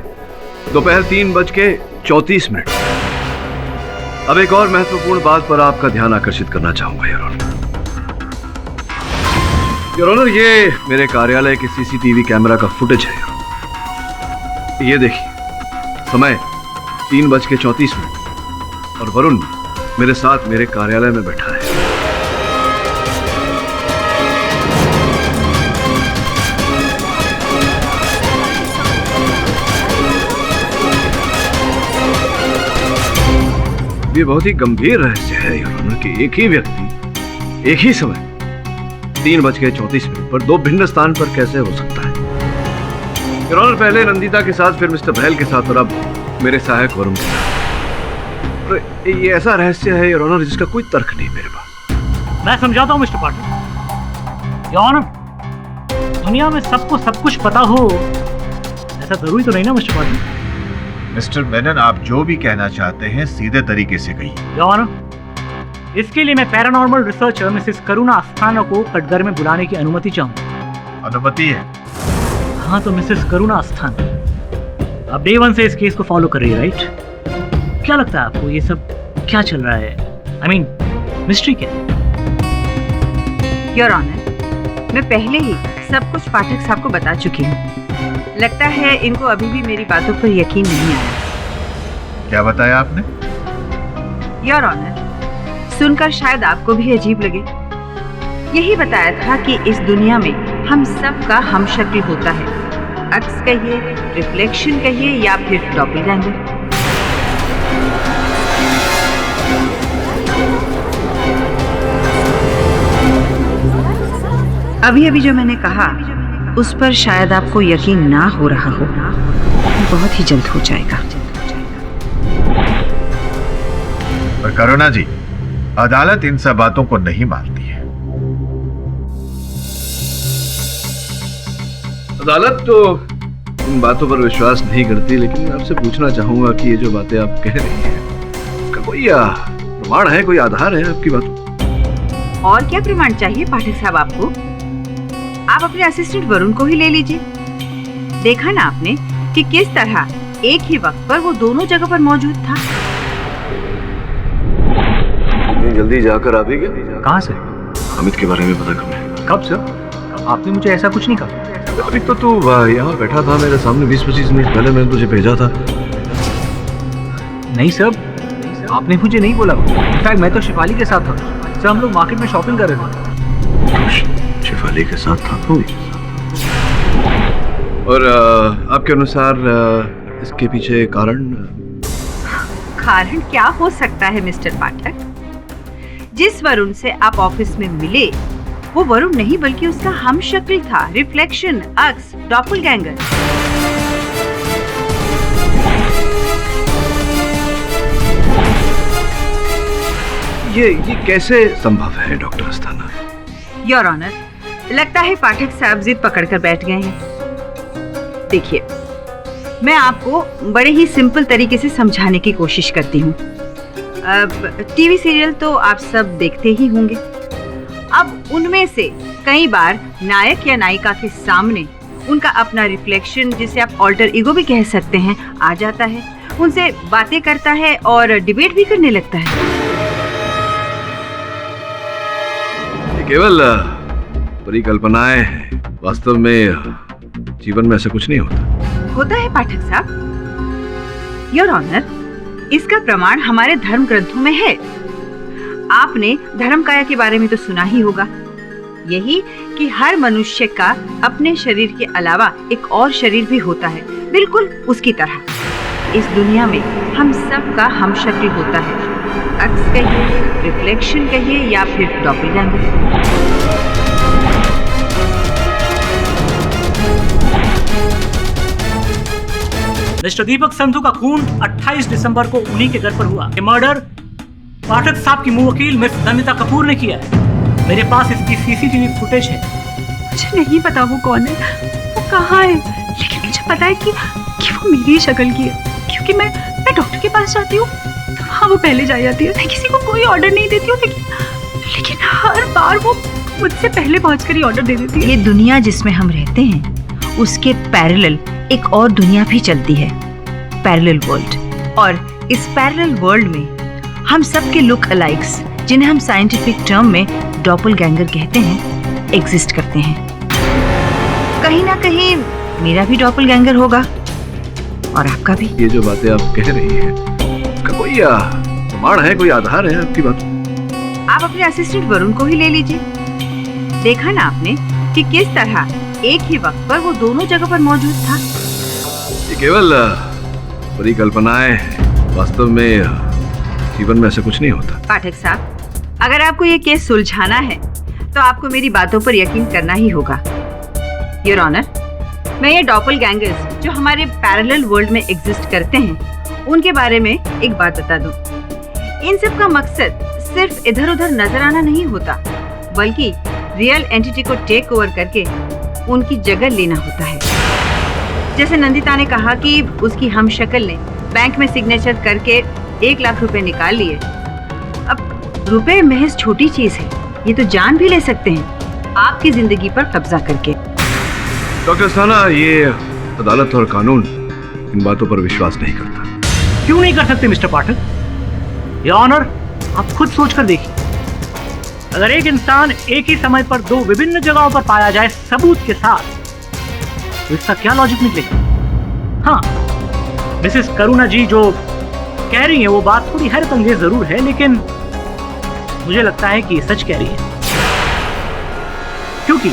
दोपहर 3:34। अब एक और महत्वपूर्ण बात पर आपका ध्यान आकर्षित करना चाहूंगा योर ऑनर। योर ऑनर, ये मेरे कार्यालय के सीसीटीवी कैमरा का फुटेज है। ये देखिए, समय 3:34 और वरुण मेरे साथ मेरे कार्यालय में बैठा है। ये बहुत ही गंभीर रहस्य है योर ऑनर कि एक ही व्यक्ति एक ही समय 3:34 पर 2 भिन्न स्थान पर कैसे हो सकता है। योर ऑनर, पहले नंदिता के साथ, फिर मिस्टर बहल के साथ और अब मेरे सहायक वरुण के साथ। ये ऐसा रहस्य है योर ऑनर जिसका कोई तर्क नहीं मेरे पास। मैं समझाता हूँ मिस्टर पाटिल। योर ऑनर, दुनिया में सबको सब कुछ पता हो ऐसा जरूरी तो नहीं ना मिस्टर पाटिल। मिस्टर मेनन, आप जो भी कहना चाहते हैं सीधे तरीके से कहिए। योर ऑनर, इसके लिए मैं पैरानॉर्मल रिसर्चर मिसेस करुणा अस्थाना को कटघर में बुलाने की अनुमति चाहूंगा। अनुमति है? हाँ, तो मिसेस करुणा अस्थाना अब डे 1 से इस केस को फॉलो कर रही है, राइट? क्या लगता है आपको ये सब क्या चल रहा है? I mean, मिस्ट्री क्या? योर ऑनर, मैं पहले ही सब कुछ पाठक साहब को बता चुकी हूँ। लगता है इनको अभी भी मेरी बातों पर यकीन नहीं आया। क्या बताया आपने? योर ऑनर, सुनकर शायद आपको भी अजीब लगे। यही बताया था कि इस दुनिया में हम सब का हमशक्ल होता है। अक्स कहिए, रिफ्लेक्शन कहिए या फिर डॉपलगैंगर। अभी अभी जो मैंने कहा उस पर शायद आपको यकीन ना हो रहा हो, बहुत ही जल्द हो जाएगा। पर करुणा जी, अदालत इन सब बातों को नहीं मानती है। अदालत तो इन बातों पर विश्वास नहीं करती, लेकिन मैं आपसे पूछना चाहूंगा कि ये जो बातें आप कह रही हैं उसका कोई प्रमाण है, कोई आधार है आपकी बातों? और क्या प्रमाण चाहिए पाठक साहब आपको? आप अपने असिस्टेंट वरुण को ही ले लीजिए। देखा ना आपने कि किस तरह एक ही वक्त पर वो दोनों जगह पर मौजूद था। जल्दी जाकर आ भी गया? कहाँ से? हामिद के बारे में पता करने। कब सर? आपने मुझे ऐसा कुछ नहीं कहा। अभी तो तू यहाँ बैठा था मेरे सामने, 20-25 मिनट पहले मैंने तुझे भेजा था। नहीं सर, आपने मुझे नहीं बोला। इनफैक्ट मैं तो शिफाली के साथ था सर, हम लोग मार्केट में शॉपिंग कर रहे थे। शिफाली के साथ था तू? और आपके अनुसार इसके पीछे कारण क्या हो सकता है मिस्टर पाठक? जिस वरुण से आप ऑफिस में मिले वो वरुण नहीं बल्कि उसका हमशक्ल था, रिफ्लेक्शन, अक्स, डॉपलगैंगर। ये कैसे संभव है डॉक्टर अस्थाना? योर ऑनर, लगता है पाठक साहब जिद पकड़कर बैठ गए हैं। देखिए, मैं आपको बड़े ही सिंपल तरीके से समझाने की कोशिश करती हूँ। अब टीवी सीरियल तो आप सब देखते ही होंगे। अब उनमें से कई बार नायक या नायिका के सामने उनका अपना रिफ्लेक्शन, जिसे आप ऑल्टर ईगो भी कह सकते हैं, आ जाता है, उनसे बातें करता है और डिबेट भी करने लगता है। ये केवल परिकल्पनाएं हैं, वास्तव में जीवन में ऐसा कुछ नहीं होता है पाठक साहब। योर ऑनर, इसका प्रमाण हमारे धर्म ग्रंथों में है। आपने धर्मकाया के बारे में तो सुना ही होगा, यही कि हर मनुष्य का अपने शरीर के अलावा एक और शरीर भी होता है, बिल्कुल उसकी तरह। इस दुनिया में हम सब का हमशक्ल होता है, अक्स कहिए, रिफ्लेक्शन कहिए या फिर डॉपलगैंगर। मिस्टर दीपक संधू का खून 28 दिसंबर को उन्हीं के घर पर हुआ। ये मर्डर पाठक साहब की मुवक्किल मिस नंदिता कपूर ने किया है। मेरे पास इसकी सीसीटीवी फुटेज है। मुझे नहीं पता वो कौन है, वो कहाँ है, लेकिन मुझे पता है कि वो मेरी शक्ल की है, क्योंकि मैं डॉक्टर के पास जाती हूँ तो वहाँ वो पहले जा जाती है। मैं किसी को कोई ऑर्डर नहीं देती हूँ, लेकिन हर बार वो मुझसे पहले पहुँचकर ही ऑर्डर दे देती है। ये दुनिया जिसमें हम रहते हैं उसके पैरेलल एक और दुनिया भी चलती है, पैरेलल वर्ल्ड। और इस पैरेलल वर्ल्ड में हम सब के लुक अलाइक्स, जिन्हें हम साइंटिफिक टर्म में डॉपलगैंगर कहते हैं, एग्जिस्ट करते हैं। कहीं ना कहीं मेरा भी डॉपलगैंगर होगा और आपका भी। ये जो बातें आप कह रही हैं, उसका कोई प्रमाण है, कोई आधार है आपकी बात? आप अपने असिस्टेंट वरुण को ही ले लीजिए। देखा ना आपने कि किस तरह एक ही वक्त पर वो दोनों जगह पर मौजूद था। ये केवल परिकल्पनाएं हैं, वास्तव में जीवन में ऐसा कुछ नहीं होता। पाठक साहब, अगर आपको ये केस सुलझाना है तो आपको मेरी बातों पर यकीन करना ही होगा। योर ऑनर, मैं ये डॉपलगैंगर्स जो हमारे पैरेलल वर्ल्ड में एग्जिस्ट करते हैं, उनके बारे में एक बात बता दूं। इन सब का मकसद सिर्फ इधर उधर नजर आना नहीं होता, बल्कि रियल एंटिटी को टेक ओवर करके उनकी जगह लेना होता है। जैसे नंदिता ने कहा कि उसकी हमशक्ल ने बैंक में सिग्नेचर करके 1 लाख रुपए निकाल लिए। अब रुपए महज छोटी चीज है, ये तो जान भी ले सकते हैं आपकी जिंदगी पर कब्जा करके। डॉक्टर साना, ये अदालत और कानून इन बातों पर विश्वास नहीं करता। क्यों नहीं कर सकते मिस्टर पाठक? ये ऑनर, आप खुद सोच कर देखिए, अगर एक इंसान एक ही समय पर 2 विभिन्न जगहों पर पाया जाए सबूत के साथ, तो इसका क्या लॉजिक निकलेगा? हाँ, मिसेस करुणा जी जो कह रही हैं वो बात थोड़ी हैरत अंगेज जरूर है, लेकिन मुझे लगता है कि ये सच कह रही है। क्योंकि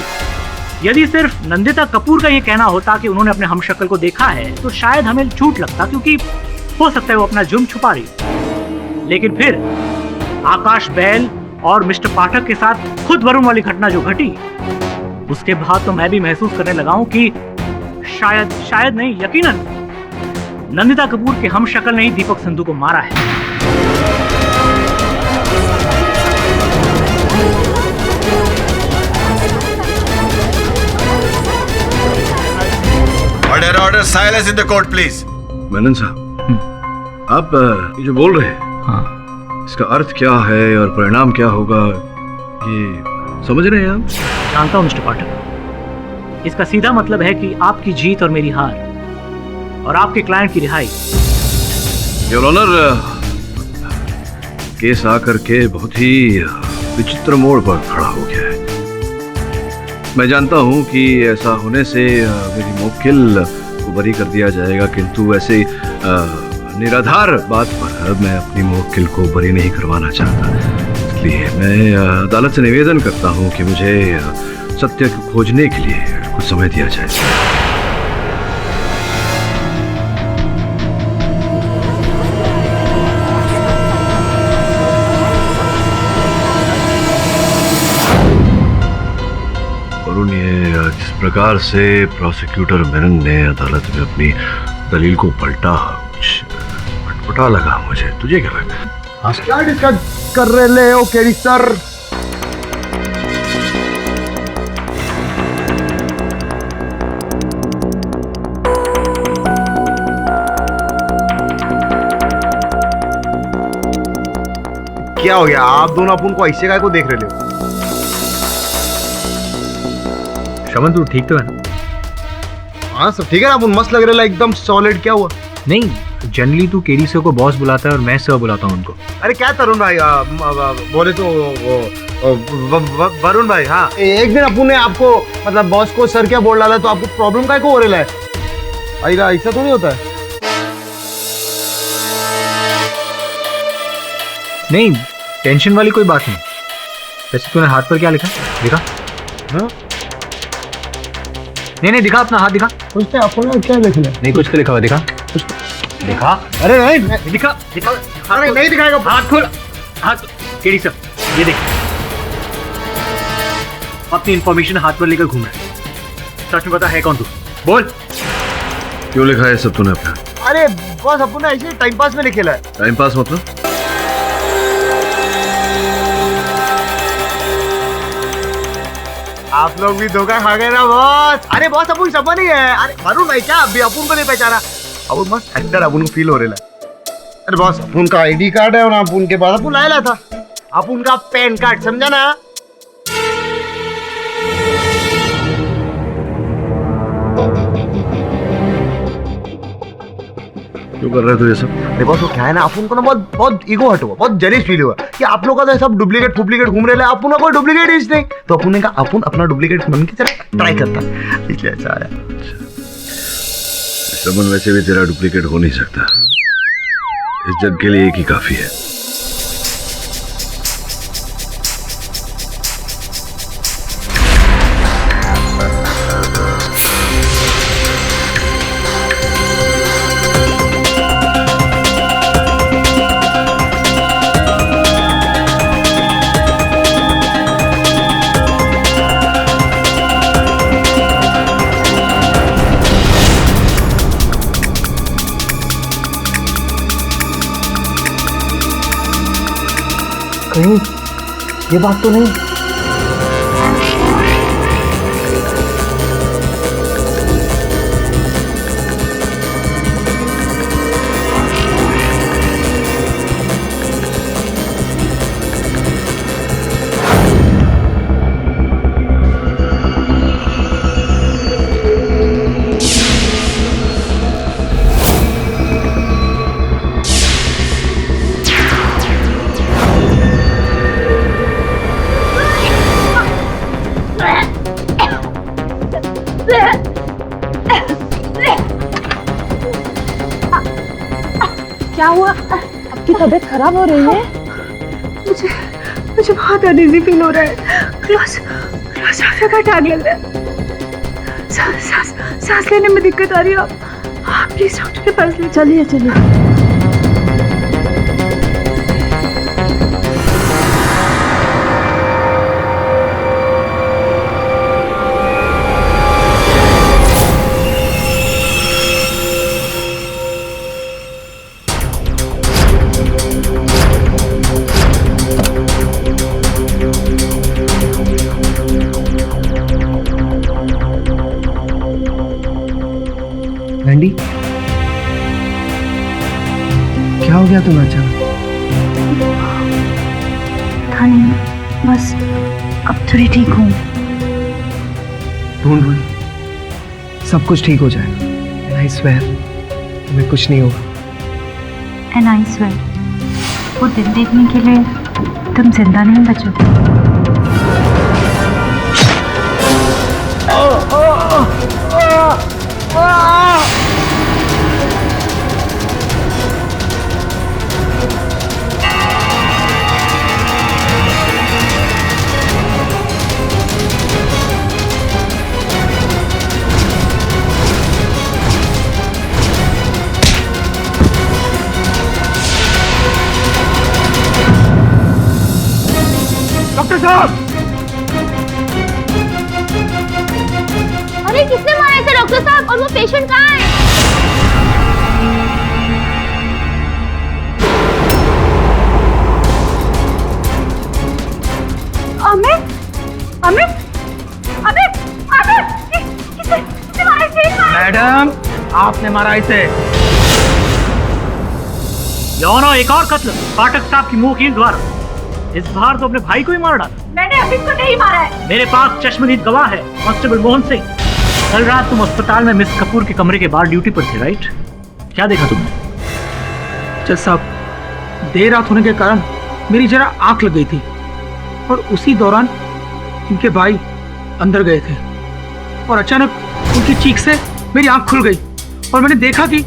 यदि सिर्फ नंदिता कपूर का ये कहना होता कि उन्होंने अपने हमशक्ल को देखा है, तो शायद हमें झूठ लगता, क्योंकि हो सकता है वो अपना जुर्म छुपा रही। लेकिन फिर आकाश बैल और मिस्टर पाठक के साथ खुद वरुण वाली घटना जो घटी, उसके बाद तो मैं भी महसूस करने लगा हूं कि शायद नहीं, यकीनन नंदिता कपूर के हमशक्ल ने ही दीपक संधू को मारा है। Order silence in the court please. Menon साहब, आप ये जो बोल रहे हैं, हाँ, इसका अर्थ क्या है और परिणाम क्या होगा, ये समझ रहे हैं आप? जानता हूं मिस्टर पाठक, इसका सीधा मतलब है कि आपकी जीत और मेरी हार, और आपके क्लाइंट की रिहाई। योर ऑनर, केस आकर के बहुत ही विचित्र मोड़ पर खड़ा हो गया है। मैं जानता हूं कि ऐसा होने से मेरी मुवक्किल को बरी कर दिया जाएगा, किंतु ऐसे निराधार बात पर मैं अपनी मुवक्किल को बरी नहीं करवाना चाहता। इसलिए मैं अदालत से निवेदन करता हूं कि मुझे सत्य को खोजने के लिए कुछ समय दिया जाए। वरुण, ये जिस प्रकार से प्रोसिक्यूटर मेनन ने अदालत में अपनी दलील को पलटा, कुछ अटपटा लगा मुझे। तुझे क्या लगा? क्या डिस्कस कर रहे हो केरी सर? क्या हो गया? आप दोनों अपन को ऐसे काय को देख रहे हो? शमन, तू ठीक तो है ना? हाँ सब ठीक है ना, अपन मस्त लग रहा है एकदम सॉलिड। क्या हुआ? नहीं, जनरली तू केडी सर को बॉस बुलाता है और मैं सर बुलाता हूँ उनको। अरे क्या तरुण भाई, बोले तो वरुण भाई। हाँ, एक दिन अपन ने आपको मतलब बॉस को सर क्या बोल डाला तो आपको प्रॉब्लम काय को हो रहा है? ऐसा तो नहीं होता है। नहीं, टेंशन वाली कोई बात नहीं। वैसे तूने हाथ पर क्या लिखा? दिखा। हाँ? नहीं, दिखा, अपना हाथ दिखा। कुछ तो अपन क्या लिख लिया? नहीं, कुछ तो लिखा हुआ, दिखा। दिखा। अरे नहीं दिखा। अरे नहीं दिखाएगा। हाथ खोल, हाथ। केडी सर, ये देख, अपनी इंफॉर्मेशन हाथ पर लेकर घूम रहा है। सच में बता, है कौन तू? बोल। क्यों लिखा है सब तूने अपना? अरे बस अपन ने ऐसे टाइम पास में लिखेला है। टाइम पास मतलब? आप लोग भी धोखा खा गए ना बॉस। अरे बॉस, अपन सब नहीं है। अरे वरुण भाई, क्या अभी अपन को नहीं पहचाना? अपन मस्त एक्टर, अपन को फील हो रहा है। अरे बॉस, अपन का आईडी कार्ड है और अपन के बाद अपन लाया था अपन का पैन कार्ड, समझा ना? क्यों कर रहे हो ये सब? अरे बॉस, वो क्या है ना, अपन को ना बहुत ईगो हट हुआ, बहुत जेलिस फील हुआ कि आप लोग का तो सब डुप्लीकेट घूम रहे हैं, अपन का कोई डुप्लीकेट इज नहीं। तो अपन ने कहा अपन अपना डुप्लीकेट बनने की तरह ट्राई करता, इसलिए ऐसा आया। समन, वैसे भी तेरा डुप्लीकेट हो नहीं सकता। इस जग के लिए एक ही काफी है। कहीं ये बात तो नहीं? क्या हुआ? आपकी तबीयत खराब हो रही है? मुझे बहुत अनईजी फील हो रहा है। क्लोज का टांग लग रहा है। सांस लेने में दिक्कत आ रही है। आप प्लीज डॉक्टर के पास ले चलिए। लैंडी, क्या हो गया तुम्हें अचानक? था नहीं, बस अब थोड़ी ठीक हूँ। ढूंढ सब कुछ ठीक हो जाएगा। I swear, तुम्हें कुछ नहीं होगा। And I swear, वो दिन देखने के लिए तुम जिंदा नहीं बचोगे। डॉक्टर साहब! अरे किसने मारा इसे डॉक्टर साहब? और वो पेशेंट कहाँ है? अमित, अमित, अमित, अमित! किसने मारा इसे? मैडम, आपने मारा इसे। यौनो एक और कत्ल पाठक साहब की मुंह कील द्वारा। इस बार तो अपने भाई को ही मार डाला। मैंने अमित को नहीं मारा है। मेरे पास चश्मदीद गवाह है, कांस्टेबल मोहन सिंह। कल रात तुम अस्पताल में मिस कपूर के कमरे के बाहर ड्यूटी पर थे, राइट? क्या देखा तुमने? जज साहब, देर रात होने के कारण मेरी जरा आंख लग गई थी और उसी दौरान इनके भाई अंदर गए थे और अचानक उनकी चीख से मेरी आंख खुल गई और मैंने देखा कि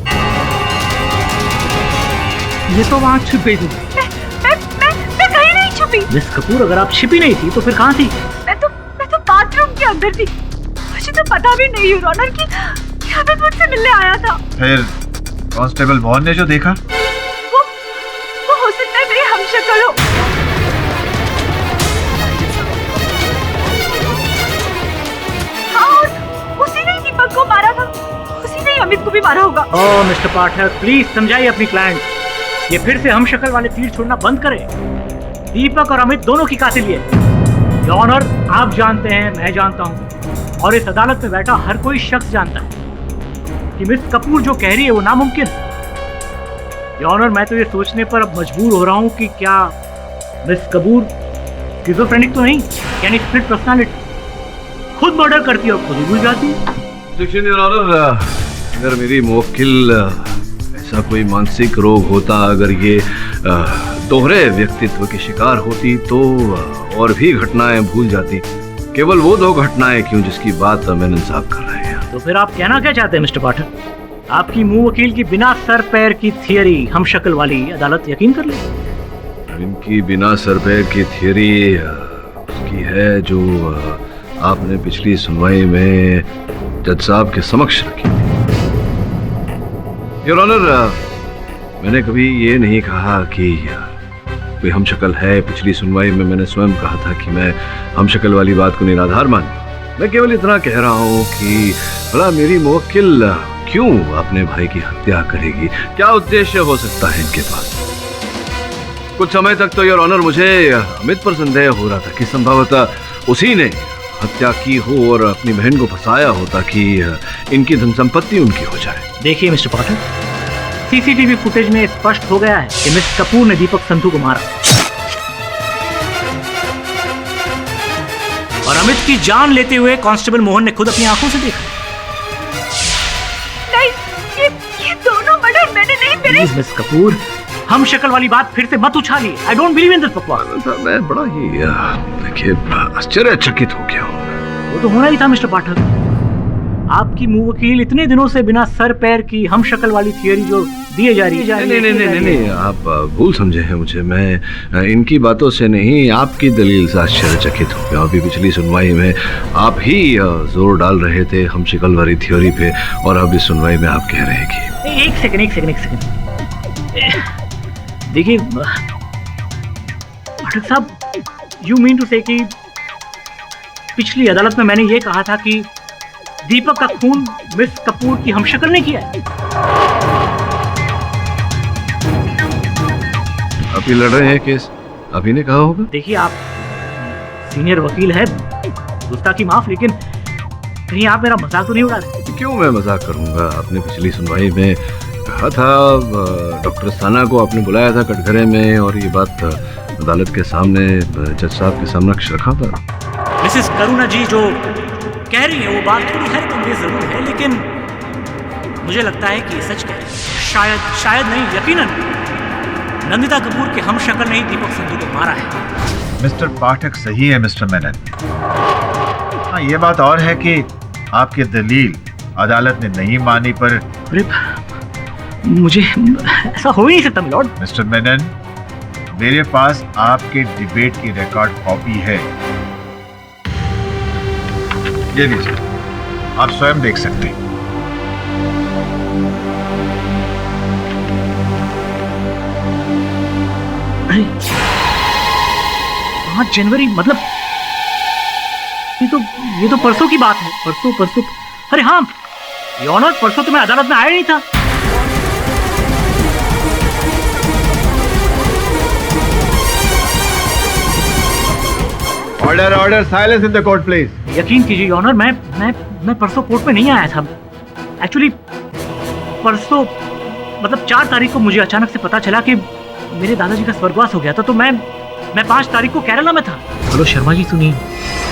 ये तो वहां छिप गई थी। मैं कहीं नहीं छुपी। मिस कपूर, अगर आप छिपी नहीं थी तो फिर कहाँ थी? मैं तो बाथरूम के अंदर थी। मुझे तो पता भी नहीं योर ऑनर कि अमित मुझसे मिलने आया था। फिर कांस्टेबल मोहन ने जो देखा वो हो सकता है मेरी हमशक्ल हो। हाँ, उसी ने दीपक को मारा था, उसी ने अमित को भी मारा होगा। ओह मिस्टर पाठक, प्लीज समझाइए अपनी क्लाइंट। ये फिर से हम शक्ल वाले तीर छोड़ना बंद करें। दीपक और अमित दोनों की कातिल ये। योर ऑनर, आप जानते हैं, मैं जानता हूं और इस अदालत में बैठा हर कोई शख्स जानता है कि मिस कपूर जो कह रही है वो नामुमकिन है। योर ऑनर, मैं तो ये सोचने पर अब मजबूर हो रहा हूं कि क्या मिस कपूर स्किज़ोफ्रेनिक तो नहीं, यानी स्प्लिट पर्सनालिटी, खुद मर्डर करती है और खुद ही भूल जाती है। योर ऑनर, अगर मेरी मुवक्किल ऐसा कोई मानसिक रोग होता, अगर ये दोहरे व्यक्तित्व की शिकार होती तो और भी घटनाएं भूल जाती। केवल वो 2 घटनाएं क्यों जिसकी बात मैंने इंसाफ कर रहे हैं। तो फिर आप कहना क्या चाहते हैं मिस्टर पाठक? आपकी मुंह वकील की बिना सर पैर की थियरी हम शक्ल वाली अदालत यकीन कर ले? इनकी बिना सर पैर की थियरी उसकी है जो आपने पिछली सुनवाई में जज साहब के समक्ष रखी। योर ऑनर, मैंने कभी ये नहीं कहा कि कोई हम शक्ल है। पिछली सुनवाई में मैंने स्वयं कहा था कि मैं हम शक्ल वाली बात को निराधार मानता। मैं केवल इतना कह रहा हूँ कि भला मेरी मुवक्किल क्यों अपने भाई की हत्या करेगी? क्या उद्देश्य हो सकता है इनके पास? कुछ समय तक तो योर ऑनर मुझे अमित पर संदेह हो रहा था कि संभवतः उसी ने हत्या की हो और अपनी बहन को फंसाया हो ताकि इनकी धन संपत्ति उनकी हो जाए। देखिए मिस्टर पाठक, सीसीटीवी फुटेज में स्पष्ट हो गया है कि मिस कपूर ने दीपक संधू को मारा और अमित की जान लेते हुए कांस्टेबल मोहन ने खुद अपनी आंखों से देखा। नहीं, ये दोनों मर्डर मैंने नहीं करे। प्लीज मिस कपूर, हम शक्ल वाली बात फिर से मत उछालिए। I don't believe in this बकवास। मैं बड़ा ही देखिए आश्चर्यचकित हो गया हूँ। वो तो होना ही था मिस्टर पाठक। आपकी मुंह वकील इतने दिनों से बिना सर पैर की हम शक्ल वाली थियरी जो दिए जा रही है। नहीं, आप भूल समझे हैं मुझे। मैं इनकी बातों से नहीं, आपकी दलील से आश्चर्यचकित हो गया। अभी पिछली सुनवाई में आप ही जोर डाल रहे थे हम शक्ल वाली थियरी पे और अब इस सुनवाई में आप कह रहे हैं कि एक सेकंड। देखिए पाठक साहब, यू मीन टू से कि पिछली अदालत में मैंने ये कहा था कि दीपक का खून मिस कपूर की हमशक्ल ने किया है। आप ही लड़ रहे हैं केस, आप ही ने कहा होगा। देखिए आप सीनियर वकील है, गुस्ताखी माफ, लेकिन कहीं आप मेरा मजाक तो नहीं उड़ा रहे? क्यों मैं मजाक करूंगा? आपने पिछली सुनवाई में कहा था, डॉक्टर साना को आपने बुलाया था कटघरे में और ये बात अदालत के सामने जज साहब के समक्ष रखा था। मिसेस करुणा जी जो कह रही है वो बात थोड़ी हैरतअंगेज जरूर है, लेकिन मुझे लगता है कि ये सच कह रही है। शायद नहीं, यकीनन नंदिता कपूर के हम शक्ल ने ही दीपक संधू को मारा है। मिस्टर पाठक सही है मिस्टर मेनन। हाँ, ये बात और है कि आपकी दलील अदालत ने नहीं मानी, पर अरे मुझे ऐसा हो ही नहीं सकता मिलॉर्ड। मिस्टर मेनन, मेरे पास आपके डिबेट की रिकॉर्ड कॉपी है, ये लीजिए, आप स्वयं देख सकते हैं। 5 जनवरी मतलब ये तो परसों की बात है। परसों अरे हाँ योर ऑनर, परसों तो मैं अदालत में आया नहीं था। Order silence in the court please. यकीन कीजिए योर ऑनर, मैं परसों कोर्ट में नहीं आया था। एक्चुअली परसों मतलब 4 तारीख को मुझे अचानक से पता चला कि मेरे दादाजी का स्वर्गवास हो गया था, तो मैं 5 तारीख को केरला में था। हेलो शर्मा जी सुनिए,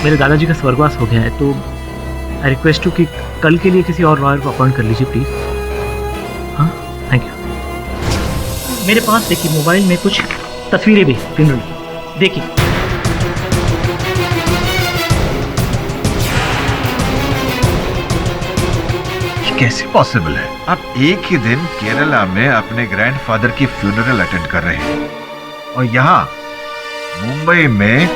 मेरे दादाजी का स्वर्गवास हो गया है, तो आई रिक्वेस्ट यू कि कल के लिए किसी और लॉयर को अपॉइंट कर लीजिए प्लीज। हाँ थैंक यू। मेरे पास देखिए मोबाइल में कुछ तस्वीरें भी फ्यूनरल, देखिए। कैसे पॉसिबल है? आप एक ही दिन केरला में अपने ग्रैंडफादर की फ्यूनरल अटेंड कर रहे हैं और यहाँ मुंबई में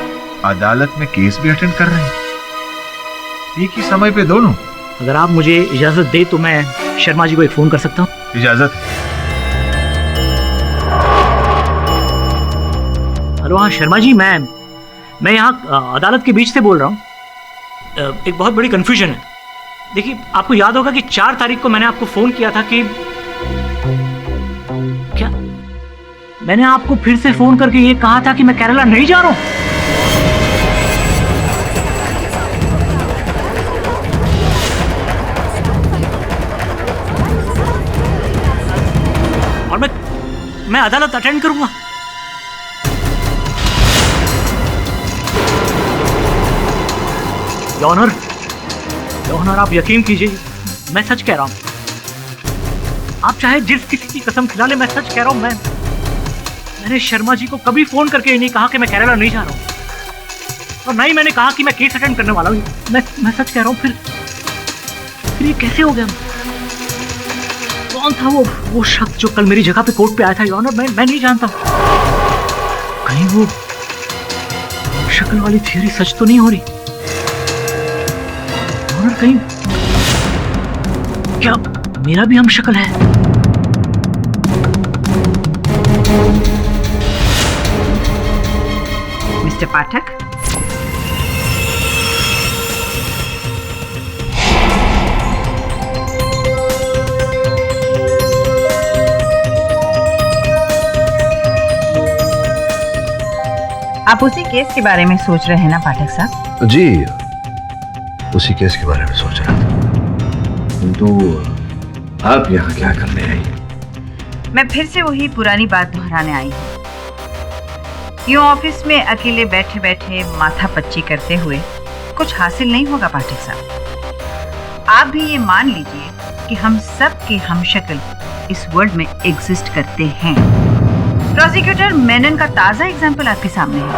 अदालत में केस भी अटेंड कर रहे हैं, एक ही समय पे दोनों। अगर आप मुझे इजाजत दे तो मैं शर्मा जी को एक फोन कर सकता हूँ? इजाजत? हेलो हाँ शर्मा जी, मैं यहाँ अदालत के बीच से बोल रहा हूँ। एक बहुत बड़ी कंफ्यूजन है। देखिए आपको याद होगा कि 4 तारीख को मैंने आपको फोन किया था कि क्या मैंने आपको फिर से फोन करके ये कहा था कि मैं केरला नहीं जा रहा हूं। और मैं अदालत अटेंड करूंगा। ऑनर आप यकीन कीजिए, मैं सच कह रहा हूं। आप चाहे जिस किसी की कसम खिला ले, मैं सच कह रहा हूं। मैंने शर्मा जी को कभी फोन करके ये नहीं कहा कि मैं केरला नहीं जा रहा हूं, और नहीं मैंने कहा कि मैं केस अटेंड करने वाला हूं। मैं सच कह रहा हूं। फिर ये कैसे हो गया? कौन था वो शख्स जो कल मेरी जगह पे कोर्ट पे आया था? योर ऑनर मैं नहीं जानता। कहीं वो शक्ल वाली थियरी सच तो नहीं हो रही? कहीं क्या मेरा भी हम शक्ल है? मिस्टर पाठक, आप उसी केस के बारे में सोच रहे हैं ना पाठक साहब? जी उसी केस के बारे में सोच रहा था। तो आप यहाँ क्या करने आई? मैं फिर से वही पुरानी बात दोहराने आई हूँ। यूं ऑफिस में अकेले बैठे बैठे माथा पच्ची करते हुए कुछ हासिल नहीं होगा पाठक साहब। आप भी ये मान लीजिए कि हम सब के हमशक्ल इस वर्ल्ड में एग्जिस्ट करते हैं। प्रोसिक्यूटर मेनन का ताजा एग्जाम्पल आपके सामने है।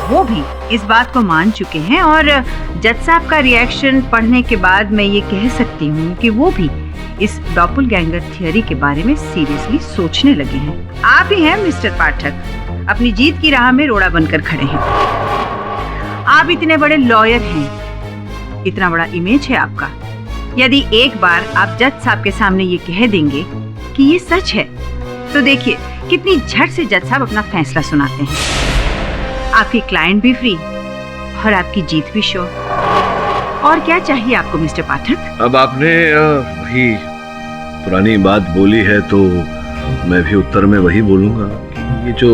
वो भी इस बात को मान चुके हैं और जज साहब का रिएक्शन पढ़ने के बाद मैं ये कह सकती हूँ कि वो भी इस डॉपलगैंगर थियरी के बारे में सीरियसली सोचने लगे हैं। आप ही हैं मिस्टर पाठक, अपनी जीत की राह में रोड़ा बनकर खड़े हैं। आप इतने बड़े लॉयर हैं, इतना बड़ा इमेज है आपका। यदि एक बार आप जज साहब के सामने ये कह देंगे कि ये सच है, तो देखिए कितनी झट से जज साहब अपना फैसला सुनाते हैं। आपकी क्लाइंट भी फ्री और आपकी जीत भी श्योर। और क्या चाहिए आपको मिस्टर पाठक? अब आपने वही पुरानी बात बोली है तो मैं भी उत्तर में वही बोलूंगा कि ये जो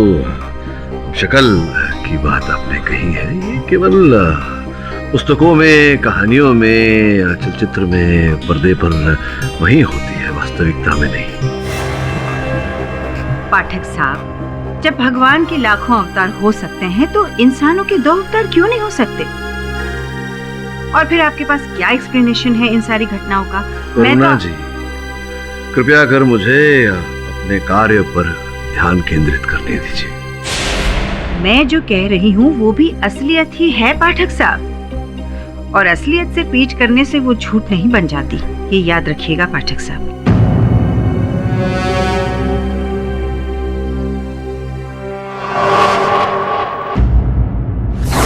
शक्ल की बात आपने कही है ये केवल पुस्तकों में, कहानियों में, चलचित्र में, पर्दे पर वही होती है, वास्तविकता में नहीं। पाठक साहब, जब भगवान के लाखों अवतार हो सकते हैं तो इंसानों के 2 अवतार क्यों नहीं हो सकते? और फिर आपके पास क्या एक्सप्लेनेशन है इन सारी घटनाओं का? करुणा जी, कृपया कर मुझे अपने कार्य पर ध्यान केंद्रित करने दीजिए। मैं जो कह रही हूँ वो भी असलियत ही है पाठक साहब, और असलियत से पीछ करने से वो झूठ नहीं बन जाती, ये याद रखिएगा पाठक साहब।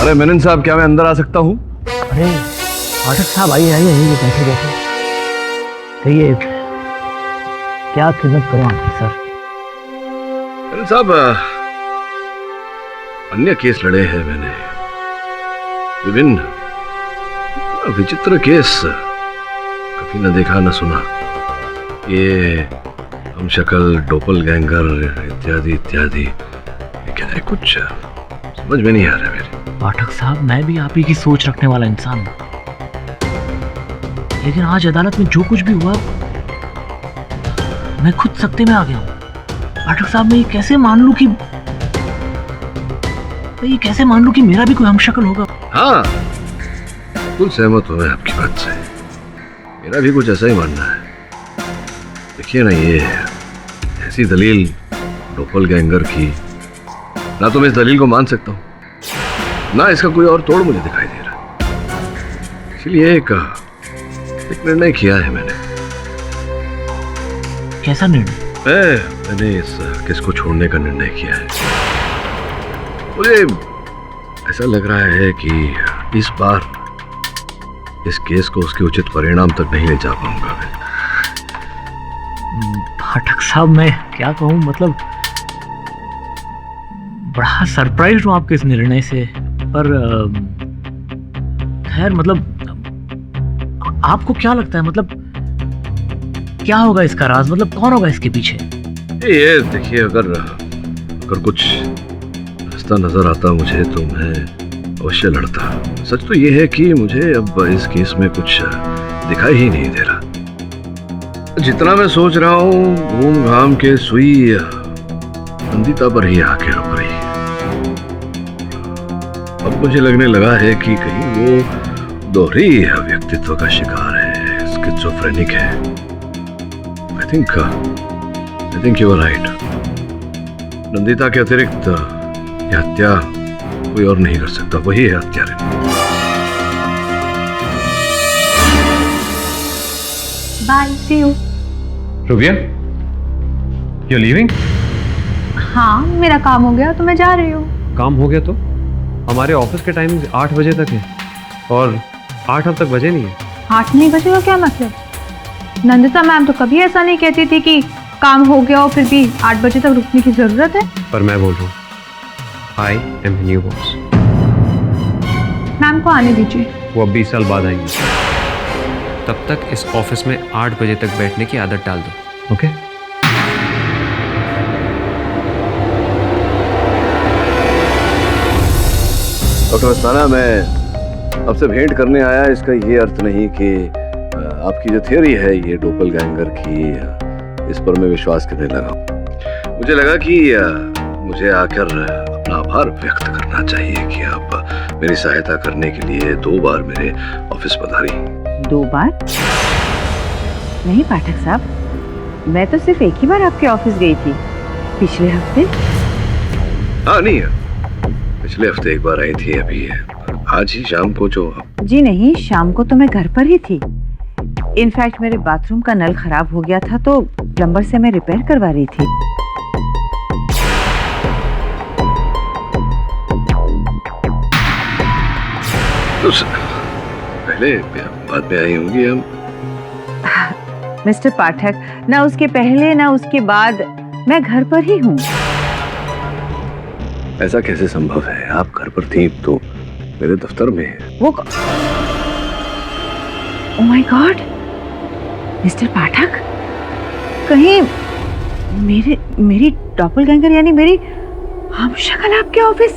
अरे मेनन साहब, क्या मैं अंदर आ सकता हूँ? अरे पाठक साहब आइए आइए आइए, बैठे बैठे। कहिए क्या खिदमत करूं आपकी सर? मेनन साहब, अन्य केस लड़े हैं मैंने, विभिन्न विचित्र केस, कभी न देखा न सुना। ये हम शक्ल, डोपलगैंगर इत्यादि इत्यादि, ये क्या है, कुछ समझ में नहीं आ रहा मेरे। पाठक साहब, मैं भी आप ही की सोच रखने वाला इंसान हूं, लेकिन आज अदालत में जो कुछ भी हुआ मैं खुद सख्ते में आ गया हूं। पाठक साहब, मैं ये कैसे मान लूं कि मेरा भी कोई हमशक्ल होगा? हाँ, बिल्कुल सहमत हूं मैं आपकी बात से, मेरा भी कुछ ऐसा ही मानना है। देखिए ना, ये ऐसी दलील डोपलगैंगर की, ना तो मैं इस दलील को मान सकता हूं, ना इसका कोई और तोड़ मुझे दिखाई दे रहा। इसलिए एक निर्णय किया है मैंने। कैसा निर्णय? मैंने इस केस को छोड़ने का निर्णय किया है। मुझे ऐसा लग रहा है कि इस बार इस केस को उसके उचित परिणाम तक नहीं ले जा पाऊंगा मैं। पाठक साहब, मैं क्या कहूँ, मतलब बड़ा सरप्राइज हूँ आपके इस निर्णय से, पर खैर, मतलब आपको क्या लगता है, मतलब क्या होगा इसका राज, मतलब कौन होगा इसके पीछे? ये देखिए, अगर कुछ रास्ता नजर आता मुझे तो मैं अवश्य लड़ता। सच तो ये है कि मुझे अब इस केस में कुछ दिखाई ही नहीं दे रहा। जितना मैं सोच रहा हूँ, घूम घाम के सुई नंदिता पर ही आके रुक रही है। अब मुझे लगने लगा है कि कहीं वो दोहरी व्यक्तित्व का शिकार है, स्किज़ोफ्रेनिक है। I think you are right. Nandita के अतिरिक्त यह हत्या कोई और नहीं कर सकता, वही है हत्यारे। Bye, see you. Rubiya, you're leaving? हाँ, मेरा काम हो गया तो मैं जा रही हूँ। काम हो गया तो? हमारे ऑफिस के टाइम 8 बजे तक है और 8 अब तक बजे नहीं है। 8 नहीं बजे का क्या मतलब? नंदिता मैम तो कभी ऐसा नहीं कहती थी कि काम हो गया और फिर भी 8 बजे तक रुकने की जरूरत है। पर मैं बोल रहा हूँ, I am new boss. Ma'am को आने दीजिए, वो अब 20 साल बाद आएंगे। तब तक इस ऑफिस में 8 बजे तक बैठने की आदत डाल दो, ओके? डॉक्टर अस्थाना, मैं आपसे भेंट करने आया, इसका ये अर्थ नहीं कि आपकी जो थियरी है ये डोपलगैंगर की, इस पर मैं विश्वास करने लगा। मुझे लगा कि मुझे आकर अपना आभार व्यक्त करना चाहिए कि आप मेरी सहायता करने के लिए 2 बार मेरे ऑफिस पधारी। 2 बार? नहीं पाठक साहब, मैं तो सिर्फ एक ही बार आपके ऑफिस गई थी, पिछले हफ्ते। हाँ नहीं, पिछले हफ्ते एक बार आई थी, अभी आज ही शाम को जो। जी नहीं, शाम को तो मैं घर पर ही थी। इनफैक्ट मेरे बाथरूम का नल खराब हो गया था तो प्लम्बर से मैं रिपेयर करवा रही थी। तो पहले बाद में आई होंगी हम। मिस्टर पाठक, ना उसके पहले ना उसके बाद मैं घर पर ही हूँ। ऐसा कैसे संभव है? आप घर पर थी तो मेरे दफ्तर में। वो ओह माय गॉड, मिस्टर पाठक, कहीं मेरी डॉपलगैंगर यानी मेरी हमशक्ल आपके ऑफिस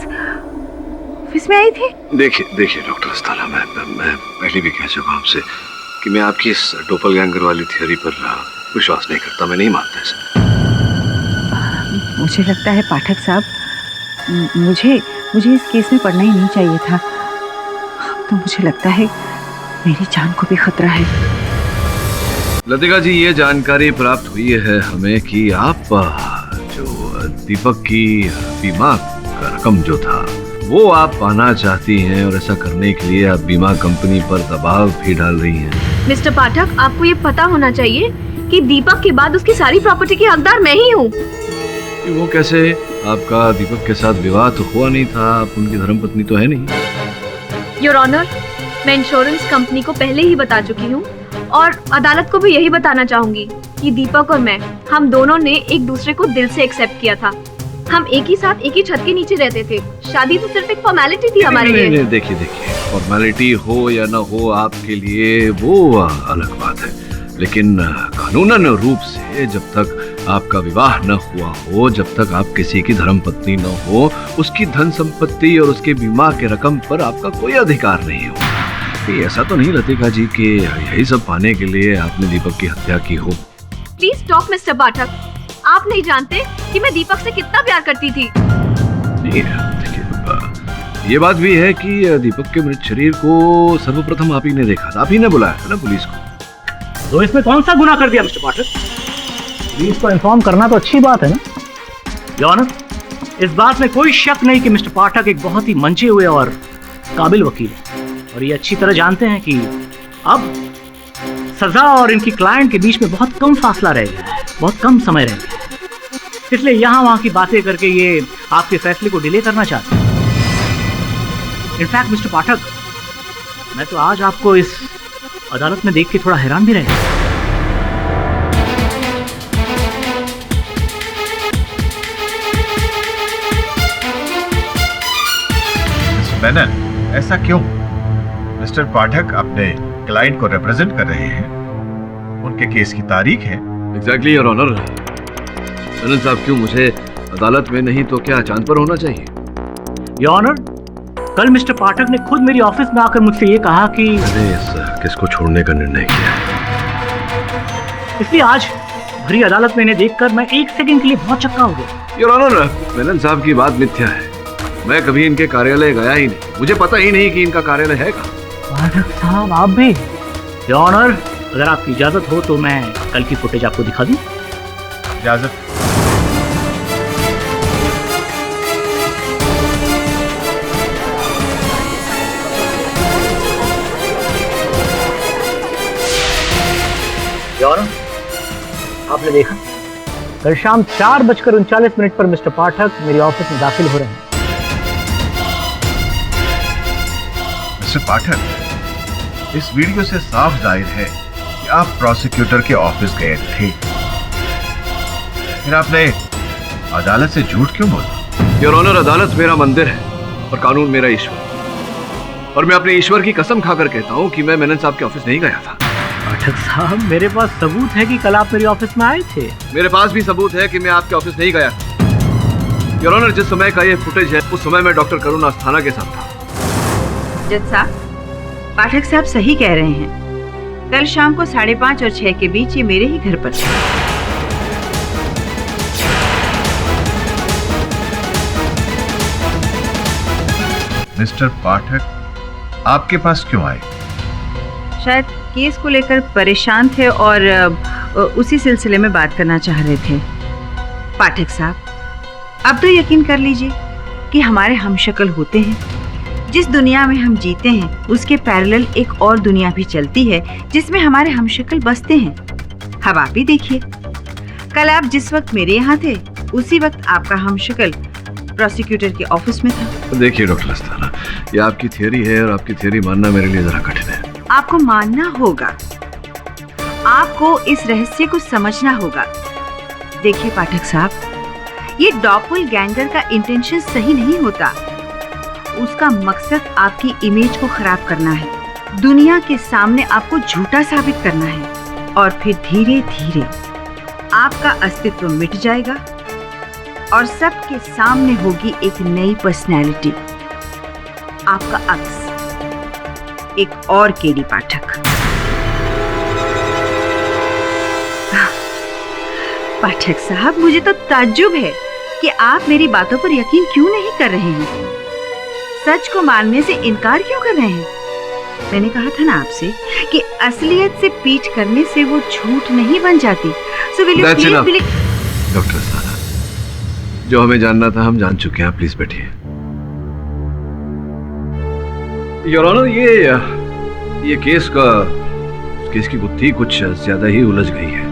में आई थी? देखिए डॉक्टर अस्थाना, मैं पहले भी कह चुका आपसे कि मैं आपकी इस डोपलगैंगर वाली थियरी पर विश्वास नहीं करता, मैं नहीं मानता इसे। मुझे लगता है पाठक साहब, मुझे इस केस में पढ़ना ही नहीं चाहिए था। तो मुझे लगता है मेरी जान को भी खतरा है। लतिका जी, ये जानकारी प्राप्त हुई है हमें कि आप जो दीपक की बीमा का रकम जो था वो आप पाना चाहती हैं, और ऐसा करने के लिए आप बीमा कंपनी पर दबाव भी डाल रही हैं। मिस्टर पाठक, आपको ये पता होना चाहिए कि दीपक के बाद उसकी सारी प्रॉपर्टी की हकदार मैं ही हूँ। वो कैसे? आपका दीपक के साथ विवाह तो हुआ नहीं था, आप उनकी धर्मपत्नी तो है नहीं। योर ऑनर, मैं इंश्योरेंस कंपनी को पहले ही बता चुकी हूँ और अदालत को भी यही बताना चाहूंगी कि दीपक और मैं, हम दोनों ने एक दूसरे को दिल से एक्सेप्ट किया था। हम एक ही साथ एक ही छत के नीचे रहते थे। शादी तो सिर्फ एक फॉर्मेलिटी थी हमारे लिए। नहीं, देखिए फॉर्मेलिटी हो या ना हो आपके लिए वो अलग बात है, लेकिन कानूनन रूप से जब तक आपका विवाह न हुआ हो, जब तक आप किसी की धर्मपत्नी न हो, उसकी धन संपत्ति और उसके बीमा के रकम पर आपका कोई अधिकार नहीं हो। ऐसा तो नहीं लतिका जी कि यही सब पाने के लिए आपने दीपक की हत्या की हो। प्लीज स्टॉप मिस्टर पाठक, आप नहीं जानते कि मैं दीपक से कितना प्यार करती थी। देखिए, ये बात भी है कि दीपक के मृत शरीर को सर्वप्रथम आप ही ने देखा था, आप ही ने बुलाया था ना पुलिस को। तो इसमें कौन सा गुनाह कर दिया मिस्टर पाठक? पुलिस को इन्फॉर्म करना तो अच्छी बात है ना। योर ऑनर, इस बात में कोई शक नहीं कि मिस्टर पाठक एक बहुत ही मंचे हुए और काबिल वकील है, और ये अच्छी तरह जानते हैं कि अब सजा और इनकी क्लाइंट के बीच में बहुत कम फासला रह गया है, बहुत कम समय रह गया है। इसलिए यहाँ वहाँ की बातें करके ये आपके फैसले को डिले करना चाहते हैं। इनफैक्ट मिस्टर पाठक, मैं तो आज आपको इस अदालत में देख के थोड़ा हैरान भी रह गया। मेनन, ऐसा क्यों? मिस्टर पाठक अपने क्लाइंट को रिप्रेजेंट कर रहे हैं, उनके केस की तारीख है। Exactly your honour. मेनन साहब, क्यों मुझे अदालत में नहीं तो क्या चांद पर होना चाहिए? योर ऑनर, कल मिस्टर पाठक ने खुद मेरी ऑफिस में आकर मुझसे ये कहा कि मैंने इस केस को छोड़ने का निर्णय किया है। इसलिए आज भरी अदालत में इन्हें देखकर मैं एक सेकंड के लिए बहुत चक्का हो गया। योर ऑनर, मेनन साहब की बात मिथ्या है। मैं कभी इनके कार्यालय गया ही नहीं, मुझे पता ही नहीं कि इनका कार्यालय है कहाँ। पाठक साहब, आप भी? योर ऑनर, अगर आपकी इजाजत हो तो मैं कल की फुटेज आपको दिखा दूं। इजाजत? योर ऑनर, आपने देखा कल शाम 4:39 पर मिस्टर पाठक मेरी ऑफिस में दाखिल हो रहे हैं। मिस्टर पाठक, इस वीडियो से साफ जाहिर है कि आप प्रोसिक्यूटर के ऑफिस गए थे, फिर आपने अदालत से झूठ क्यों बोला? योर ऑनर, अदालत मेरा मंदिर है और कानून मेरा ईश्वर, और मैं अपने ईश्वर की कसम खाकर कहता हूँ कि मैं मेनन साहब के ऑफिस नहीं गया था। पाठक साहब, मेरे पास सबूत है कि कल आप मेरी ऑफिस में आए थे। मेरे पास भी सबूत है कि मैं आपके ऑफिस नहीं गया था। योर ऑनर, जिस समय का ये फुटेज है उस समय मैं डॉक्टर करुण अस्थाना के साथ था। जज साहब, पाठक साहब सही कह रहे हैं। कल शाम को 5:30 और 6 के बीच ये मेरे ही घर पर थे। मिस्टर पाठक आपके पास क्यों आए? शायद केस को लेकर परेशान थे और उसी सिलसिले में बात करना चाह रहे थे। पाठक साहब, अब तो यकीन कर लीजिए कि हमारे हमशक्ल होते हैं। जिस दुनिया में हम जीते हैं उसके पैरेलल एक और दुनिया भी चलती है जिसमें हमारे हमशक्ल बसते हैं। अब आप ही देखिए, कल आप जिस वक्त मेरे यहाँ थे उसी वक्त आपका हमशक्ल प्रोसिक्यूटर के ऑफिस में था। देखिए डॉक्टर अस्थाना, ये आपकी थियरी है और आपकी थियरी मानना मेरे लिए जरा कठिन है। आपको मानना होगा, आपको इस रहस्य को समझना होगा। देखिए पाठक साहब, ये डॉपलगैंगर का इंटेंशन सही नहीं होता। उसका मकसद आपकी इमेज को खराब करना है, दुनिया के सामने आपको झूठा साबित करना है, और फिर धीरे धीरे आपका अस्तित्व मिट जाएगा और सबके सामने होगी एक नई पर्सनैलिटी, आपका अक्स, एक और केडी पाठक। पाठक साहब, मुझे तो ताज्जुब है कि आप मेरी बातों पर यकीन क्यों नहीं कर रहे हैं, सच को मानने से इनकार क्यों कर रहे हैं। मैंने कहा था ना आपसे कि असलियत से पीठ करने से वो झूठ नहीं बन जाती। So will you please doctor Asthana, जो हमें जानना था हम जान चुके हैं, प्लीज बैठिए। योर ऑनर, ये केस की गुत्थी कुछ ज्यादा ही उलझ गई है।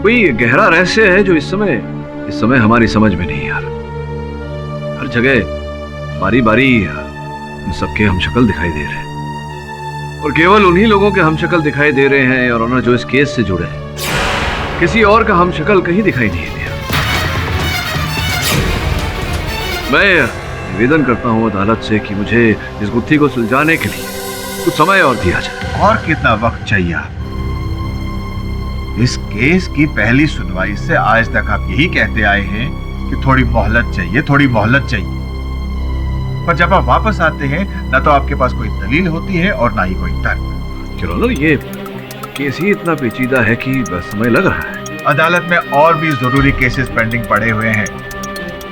कोई गहरा रहस्य है जो इस समय हमारी समझ में नहीं आ रहा। हर जगह बारी बारी इन सबके हम शक्ल दिखाई दे रहे हैं, और केवल उन्हीं लोगों के हम शक्ल दिखाई दे रहे हैं और ऑनर जो इस केस से जुड़े हैं। किसी और का हम शक्ल कहीं दिखाई नहीं दिया। मैं निवेदन करता हूं अदालत से कि मुझे इस गुत्थी को सुलझाने के लिए कुछ समय और दिया जाए। और कितना वक्त चाहिए आप? इस केस की पहली सुनवाई से आज तक आप यही कहते आए हैं कि थोड़ी मोहलत चाहिए, थोड़ी मोहलत चाहिए। पर जब आप वापस आते हैं ना तो आपके पास कोई दलील होती है और ना ही कोई तर्क। चलो ना, ये केस ही इतना पेचीदा है कि बस समय लग रहा है। अदालत में और भी जरूरी केसेस पेंडिंग पड़े हुए हैं।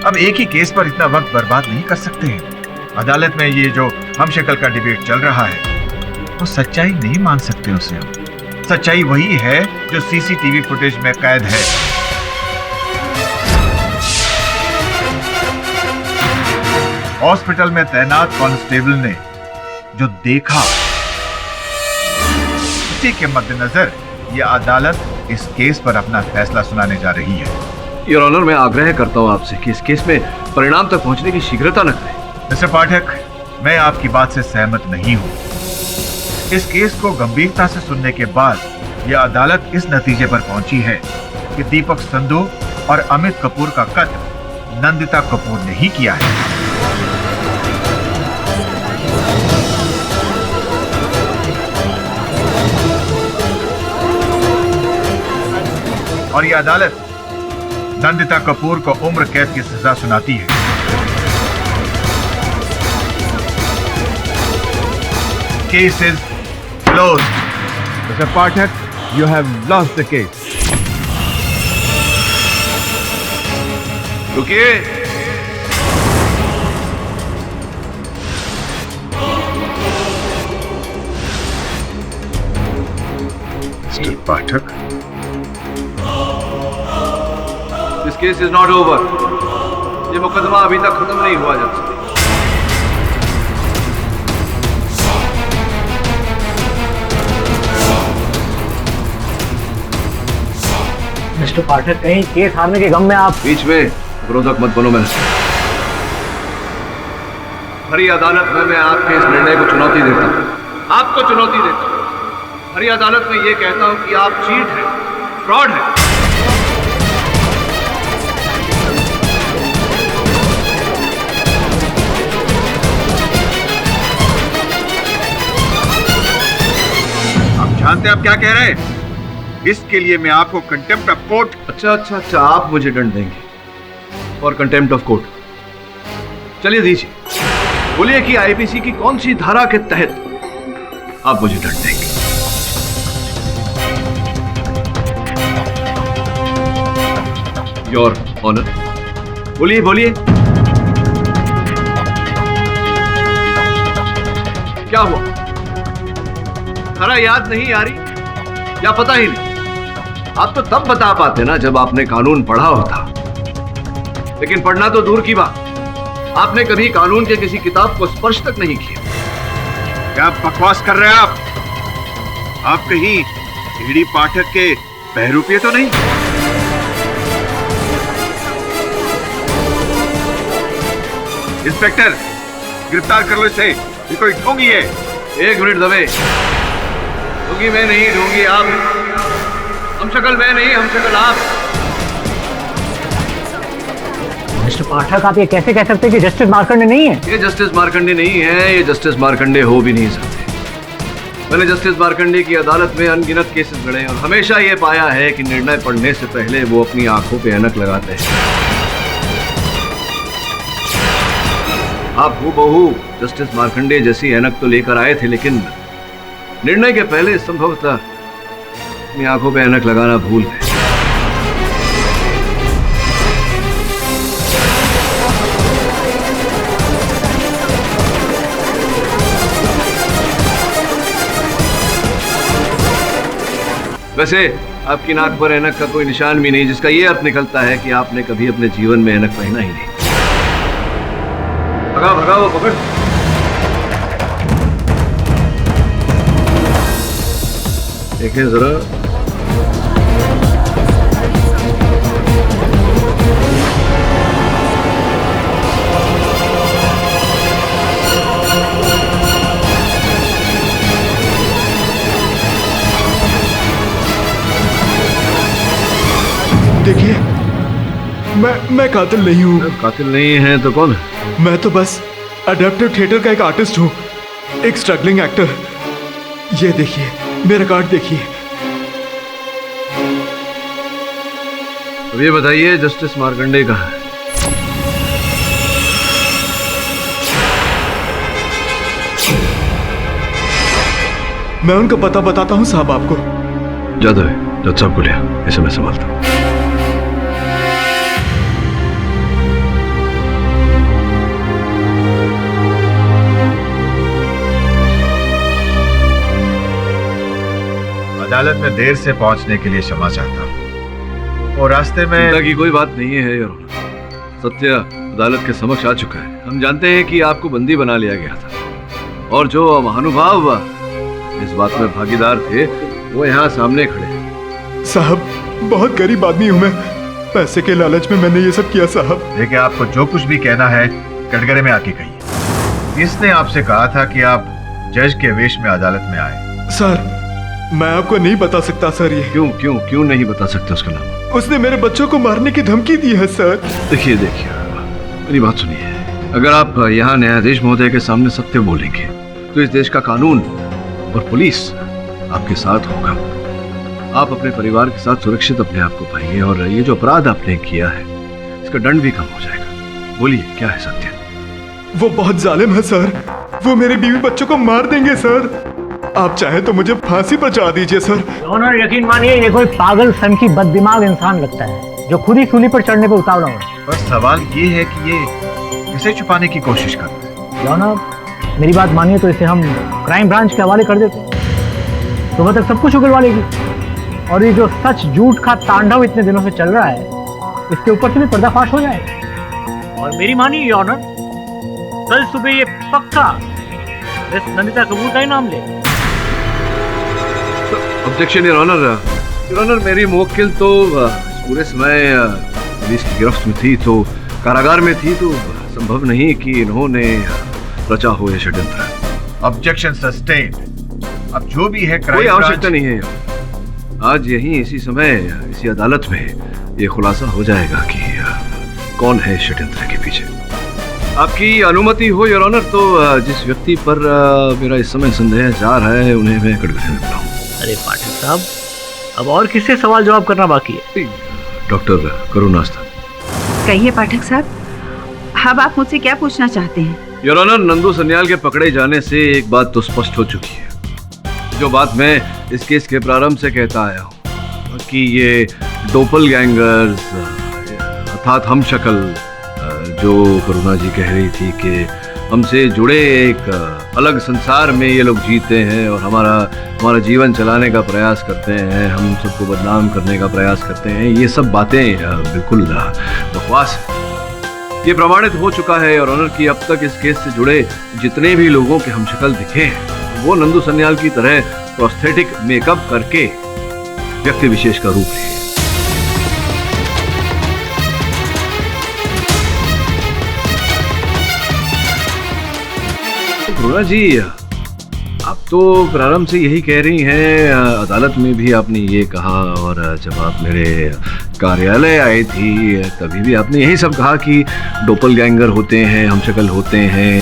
अब एक ही केस पर इतना वक्त बर्बाद नहीं कर सकते हैं। अदालत में ये जो हम शक्ल का डिबेट चल रहा है वो सच्चाई नहीं मान सकते उसे हम। सच्चाई वही है जो सीसीटीवी फुटेज में कैद है। हॉस्पिटल में तैनात कांस्टेबल ने जो देखा, उसी के मद्देनजर ये अदालत इस केस पर अपना फैसला सुनाने जा रही है। योर ऑनर, मैं आग्रह करता हूं आपसे कि इस केस में परिणाम तक पहुंचने की शीघ्रता न करें। मिस्टर पाठक, मैं आपकी बात से सहमत नहीं हूं। इस केस को गंभीरता से सुनने के बाद यह अदालत इस नतीजे पर पहुंची है कि दीपक संधू और अमित कपूर का कत्ल नंदिता कपूर ने ही किया है। और यह अदालत नंदिता कपूर को उम्र कैद की सजा सुनाती है। Case is closed. Mister Pathak, you have lost the case. रुकिए। Mister Pathak, this case is not over. ये मुकदमा अभी तक खत्म नहीं हुआ जज। मिस्टर पाठक, कहीं केस हारने के गम में आप बीच में विरोधक मत बनो। मैंने हरी अदालत में मैं आपके इस निर्णय को चुनौती देता हूं, आपको चुनौती देता हूं। हरी अदालत में ये कहता हूं कि आप चीट हैं, फ्रॉड हैं। आप जानते हैं आप क्या कह रहे हैं? इसके लिए मैं आपको कंटेम्प्ट ऑफ कोर्ट। अच्छा, आप मुझे दंड देंगे और कंटेम्प्ट ऑफ कोर्ट। चलिए दीजिए, बोलिए कि आईपीसी की कौन सी धारा के तहत आप मुझे दंड देंगे। योर ऑनर, बोलिए बोलिए, क्या हुआ? धारा याद नहीं आ रही या पता ही नहीं? आप तो तब बता पाते ना जब आपने कानून पढ़ा होता, लेकिन पढ़ना तो दूर की बात, आपने कभी कानून के किसी किताब को स्पर्श तक नहीं किया। क्या बकवास कर रहे हैं आप? आप कहीं ईडी पाठक के बहरूपिये तो नहीं? इंस्पेक्टर, गिरफ्तार कर लो इसे। ये कोई ढोंगी है। एक मिनट दबे। ढोंगी मैं नहीं, ढोंगी आप। हम शक्ल मैं नहीं, हम शक्ल आप। मिस्टर पाठक, आप ये कैसे कह सकते हैं कि जस्टिस मार्कंडे नहीं है? ये जस्टिस मार्कंडे नहीं है, ये जस्टिस मार्कंडे हो भी नहीं सकते। मैंने जस्टिस मार्कंडे की अदालत में अनगिनत केसेस लड़े और हमेशा ये पाया है कि निर्णय पढ़ने से पहले वो अपनी आंखों पे ऐनक लगाते हैं। आप हूबहू जस्टिस मार्कंडे जैसी ऐनक तो लेकर आए थे, लेकिन निर्णय के पहले संभवतः अपनी आंखों पे ऐनक लगाना भूल गए। वैसे आपकी नाक पर ऐनक का कोई निशान भी नहीं, जिसका ये अर्थ निकलता है कि आपने कभी अपने जीवन में ऐनक पहना ही नहीं। भगा भगा वो पकड़। देखें जरा। देखिए, मैं कातिल नहीं हूँ। कातिल नहीं है तो कौन है? मैं तो बस अडैप्टिव थिएटर का एक आर्टिस्ट हूँ, एक स्ट्रगलिंग एक्टर। ये देखिए, मेरा कार्ड देखिए। अब ये बताइए, जस्टिस मार्कंडे कहाँ है? मैं उनका पता बताता हूँ साहब आपको। जादव है, जज साहब को लिया, इसे मैं संभालता हूँ। अदालत में देर से पहुंचने के लिए क्षमा चाहता हूं और रास्ते में। चिंता की कोई बात नहीं है योर ऑनर। सत्य अदालत के समक्ष आ चुका है। हम जानते हैं कि आपको बंदी बना लिया गया था और जो महानुभाव इस बात में भागीदार थे वो यहाँ सामने खड़े हैं। साहब, बहुत गरीब आदमी हूँ मैं, पैसे के लालच में मैंने ये सब किया साहब। देखिए, आपको जो कुछ भी कहना है कटघरे में आके कहिए। इसने आपसे कहा था कि आप जज के वेश में अदालत में आए। सर, मैं आपको नहीं बता सकता सर। ये क्यों नहीं बता सकते उसका नाम? उसने मेरे बच्चों को मारने की धमकी दी है सर। देखिए मेरी बात सुनिए। अगर आप यहाँ न्यायाधीश महोदय के सामने सत्य बोलेंगे तो इस देश का कानून और पुलिस आपके साथ होगा। आप अपने परिवार के साथ सुरक्षित अपने आप को पाएंगे और ये जो अपराध आपने किया है इसका दंड भी कम हो जाएगा। बोलिए, क्या है सत्य? वो बहुत जालिम है सर। वो मेरे बीवी बच्चों को मार देंगे सर। आप चाहे तो मुझे फांसी पर चढ़ा दीजिए सर। ऑनर, यकीन मानिए ये कोई पागल सन की बददिमाग इंसान लगता है जो खुद ही सूली पर चढ़ने पर उतावला हो। बस सवाल ये है कि ये किसे छुपाने की कोशिश कर रहा है। ऑनर, मेरी बात मानिए तो इसे हम क्राइम ब्रांच के हवाले कर देते, सुबह तक सब कुछ उगलवा लेगी। और ये जो सच झूठ का तांडव इतने दिनों से चल रहा है, इसके ऊपर से भी पर्दाफाश हो जाएगा। और मेरी मानिए ऑनर, कल सुबह ये पक्का मिस नंदिता कपूर का ही नाम ले। Objection your honour. Your honour, मेरी मुवक्किल तो पूरे समय पुलिस की गिरफ्त में थी, तो कारागार में थी, तो संभव नहीं कि इन्होंने रचा हो ये षड्यंत्र। Objection sustained. अब जो भी है कोई आवश्यकता नहीं है। आज यही इसी समय इसी अदालत में ये खुलासा हो जाएगा कि कौन है षड्यंत्र के पीछे। आपकी अनुमति हो योर ऑनर तो जिस व्यक्ति पर मेरा इस समय संदेह जा रहा है उन्हें मैं कटघरे में बुलाऊं। अरे पाठक साहब, अब और किससे सवाल जवाब करना बाकी है? डॉक्टर करो नाश्ता। कहिए पाठक साहब, अब आप मुझसे क्या पूछना चाहते हैं? योर ऑनर, नंदू सन्याल के पकड़े जाने से एक बात तो स्पष्ट हो चुकी है, जो बात मैं इस केस के प्रारंभ से कहता आया हूँ कि ये डोपलगैंगर्स अर्थात हम शक्ल, जो करुणा जी कह रही थी कि हमसे जुड़े एक अलग संसार में ये लोग जीते हैं और हमारा जीवन चलाने का प्रयास करते हैं, हम सबको बदनाम करने का प्रयास करते हैं, ये सब बातें बिल्कुल बकवास है। ये प्रमाणित हो चुका है और ऑनर की अब तक इस केस से जुड़े जितने भी लोगों के हम शक्ल दिखे हैं वो नंदू सन्याल की तरह प्रोस्थेटिक मेकअप करके व्यक्ति विशेष का रूप लिए। करुणा जी, आप तो प्रारंभ से यही कह रही हैं, अदालत में भी आपने ये कहा और जब आप मेरे कार्यालय आई थी तभी भी आपने यही सब कहा कि डोपलगैंगर होते हैं, हम शक्ल होते हैं।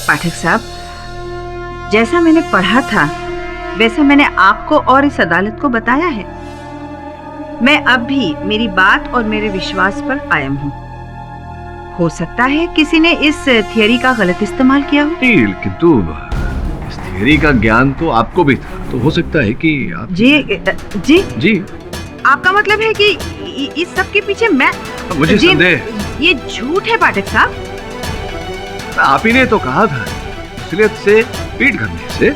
पाठक साहब, जैसा मैंने पढ़ा था वैसा मैंने आपको और इस अदालत को बताया है। मैं अब भी मेरी बात और मेरे विश्वास पर कायम हूँ। हो सकता है किसी ने इस थियरी का गलत इस्तेमाल किया हो। किंतु इस थियरी का ज्ञान तो आपको भी था, तो हो सकता है कि आप... जी आपका मतलब है कि इस सब के पीछे मैं... मुझे संदेह, ये झूठ है पाठक साहब। आप ही ने तो कहा था, असलियत से पीठ करने से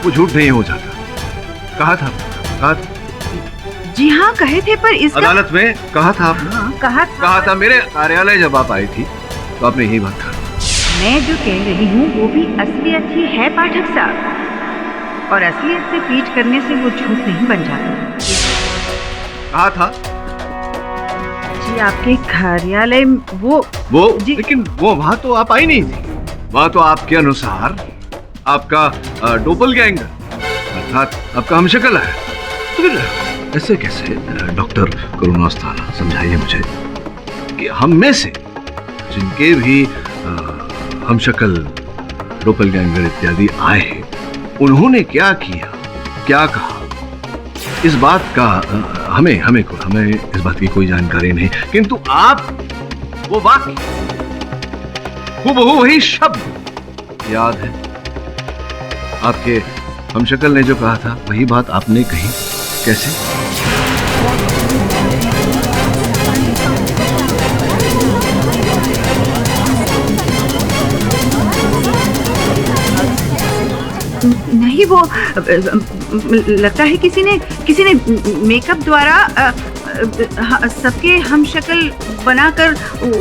वो झूठ नहीं हो जाता, कहा था। कहा जी हाँ कहे थे, पर इसका अदालत में कहा था आपने? हाँ, कहा था मेरे कार्यालय जब आप आई थी तो आपने यही बात कहा। मैं जो कह रही हूँ वो भी असलियत ही है पाठक साहब, और असलियत से पीट करने से वो झूठ नहीं बन जाता। कहा था जी आपके कार्यालय वो लेकिन वो वहां तो आप आई नहीं थी। वहां तो आपके अनुसार आपका डोपलगैंगर अर्थात आपका हमशक्ल है। तो फिर ऐसे कैसे? डॉक्टर करुणास्थाना समझाइए मुझे कि हम में से जिनके भी हमशक्ल डोपलगैंगर इत्यादि आए, उन्होंने क्या किया, क्या कहा, इस बात का हमें इस बात की कोई जानकारी नहीं। किंतु आप वो वाक्य हूबहू वही शब्द याद है। आपके हमशक्ल ने जो कहा था वही बात आपने कही। कैसे? नहीं, वो लगता है किसी ने मेकअप द्वारा सबके हमशक्ल बनाकर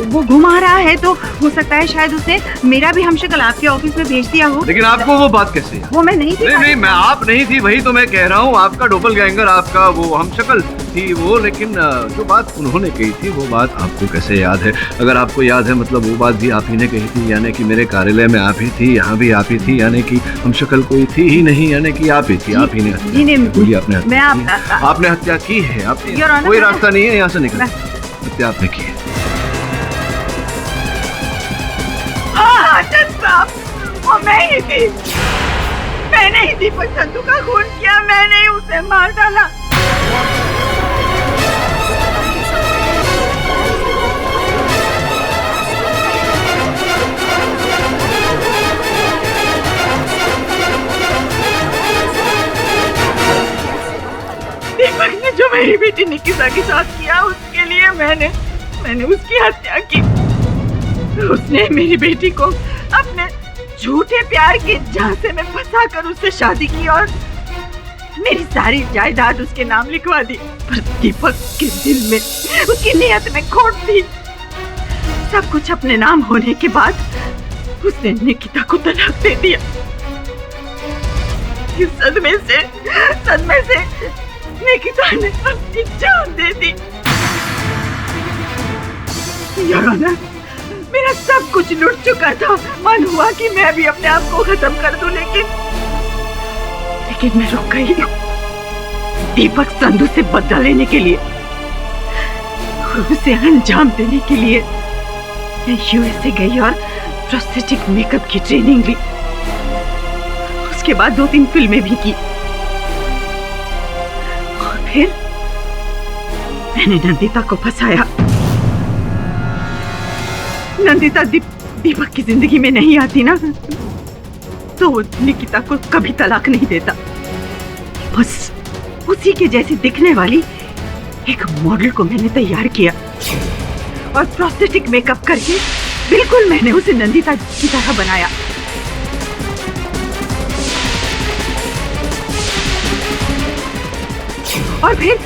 वो घुमा रहा है, तो हो सकता है शायद उसने मेरा भी हमशक्ल आपके ऑफिस में भेज दिया हो। लेकिन आपको वो बात कैसे याद? वो मैं नहीं थी। नहीं, मैं आप नहीं थी, वही तो मैं कह रहा हूँ। आपका डोपलगैंगर, आपका वो हमशक्ल थी वो, लेकिन जो बात उन्होंने कही थी वो बात आपको कैसे याद है? अगर आपको याद है मतलब वो बात भी आप ही ने कही थी, यानी कि मेरे कार्यालय में आप ही थी, यहाँ भी आप ही थी, यानी कि हमशक्ल कोई थी ही नहीं, यानी कि आप ही थी। आप ही ने आपने हत्या की है। कोई रास्ता नहीं है यहाँ से निकलने। हत्या आपने की है। वो मैं ही थी। मैंने ही दीपक संधू का खून किया, मैंने ही उसे मार डाला। दीपक ने जो मेरी बेटी निकिता के साथ किया, उसके लिए मैंने उसकी हत्या की। उसने मेरी बेटी को अपने झूठे प्यार के झांसे में फंसाकर उससे शादी की और मेरी सारी जायदाद उसके नाम लिखवा दी। पर दीपक के दिल में, उसकी नियत में खोट थी। सब कुछ अपने नाम होने के बाद उसने निकिता को तलाक दे दिया। इस सदमे से निकिता ने अपनी जान दे दी। योर ऑनर, मेरा सब कुछ लुट चुका था। मन हुआ कि मैं भी अपने आप को खत्म कर दूं, लेकिन मैं रुक गई। दीपक संधू से बदला लेने के लिए और उसे अंजाम देने के लिए मैं यूएसए गई और प्रोस्थेटिक मेकअप की ट्रेनिंग ली। उसके बाद 2-3 फिल्में भी की और फिर मैंने नंदिता को फंसाया। नंदिता दीपक की जिंदगी में नहीं आती ना, तो वो निकिता को कभी तलाक नहीं देता। बस उसी के जैसी दिखने वाली एक मॉडल को मैंने तैयार किया और प्रोस्थेटिक मेकअप करके बिल्कुल मैंने उसे नंदिता की तरह बनाया। और फिर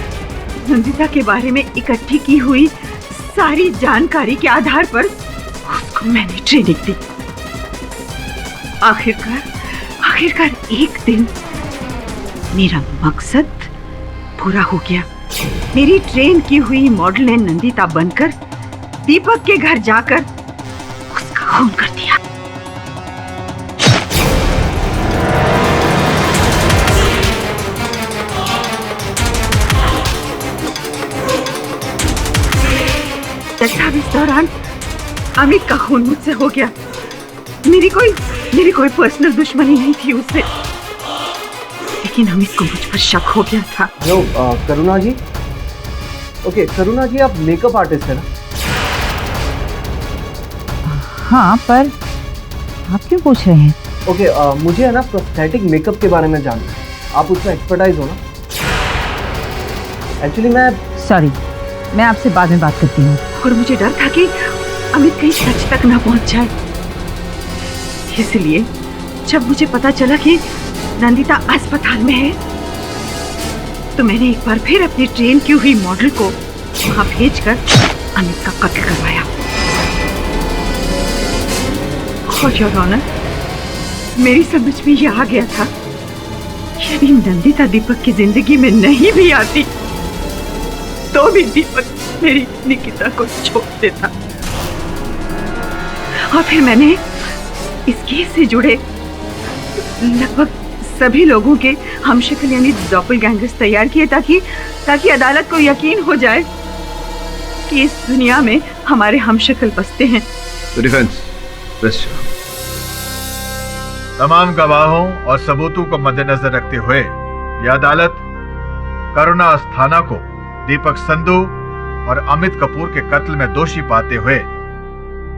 नंदिता के बारे में इकट्ठी की हुई सारी जानकारी के आधार पर उसको मैंने ट्रेनिंग दी। आखिरकार एक दिन मेरा मकसद पूरा हो गया। मेरी ट्रेन की हुई मॉडल ने नंदिता बनकर दीपक के घर जाकर उसका खून कर दिया। तब इस दौरान अमित का खून मुझसे हो गया। मेरी कोई पर्सनल दुश्मनी नहीं थी उससे, लेकिन अमित को मुझ पर शक हो गया था। हेलो करुणा जी। ओके करुणा जी, आप मेकअप आर्टिस्ट है ना? हाँ, पर आप क्यों पूछ रहे हैं? ओके मुझे है ना प्रोस्थेटिक मेकअप के बारे में जानना है। आप उसमें एक्सपर्टाइज हो ना? एक्चुअली सॉरी, मैं आपसे बाद में बात करती हूँ। और मुझे डर था कि अमित कहीं सच तक ना पहुंच जाए, इसलिए जब मुझे पता चला कि नंदिता अस्पताल में है, तो मैंने एक बार फिर अपनी ट्रेन की हुई मॉडल को वहां भेजकर अमित का कत्ल करवाया। और योर ऑनर, मेरी समझ में यह आ गया था यदि नंदिता दीपक की जिंदगी में नहीं भी आती तो भी दीपक मेरी निकिता को छोड़ देता। और फिर मैंने इस केस से जुड़े लगभग सभी लोगों के हमशक्ल यानी डॉपलगैंगर्स तैयार किए ताकि अदालत को यकीन हो जाए कि इस दुनिया में हमारे हमशक्ल बसते हैं। डिफेंस तमाम गवाहों और सबूतों को मद्देनजर रखते हुए यह अदालत करुणा अस्थाना को दीपक संधू और अमित कपूर के कत्ल में दोषी पाते हुए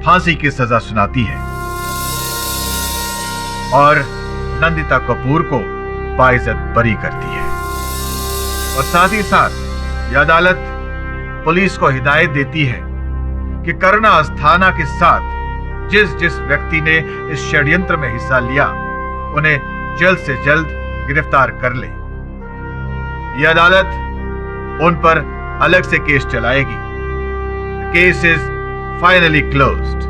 फांसी की सजा सुनाती है और नंदिता कपूर को बाइज्जत बरी करती है। और साथ ही साथ यह अदालत पुलिस को हिदायत देती है कि करुणा अस्थाना के साथ जिस व्यक्ति ने इस षड्यंत्र में हिस्सा लिया उन्हें जल्द से जल्द गिरफ्तार कर ले। यह अदालत उन पर अलग से केस चलाएगी। Case is finally closed.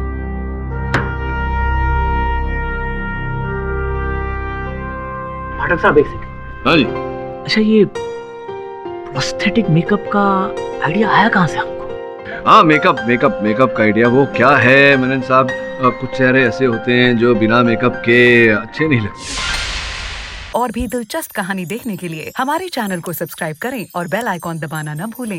Pathak साहब एक सेकंड। हाँ जी। अच्छा, ये प्रोस्थेटिक मेकअप का आइडिया आया कहाँ से आपको? हाँ, मेकअप का आइडिया वो क्या है मनन साहब, कुछ चेहरे ऐसे होते हैं जो बिना मेकअप के अच्छे नहीं लगते। और भी दिलचस्प कहानी देखने के लिए हमारे चैनल को सब्सक्राइब करें और बेल आइकॉन दबाना न भूलें।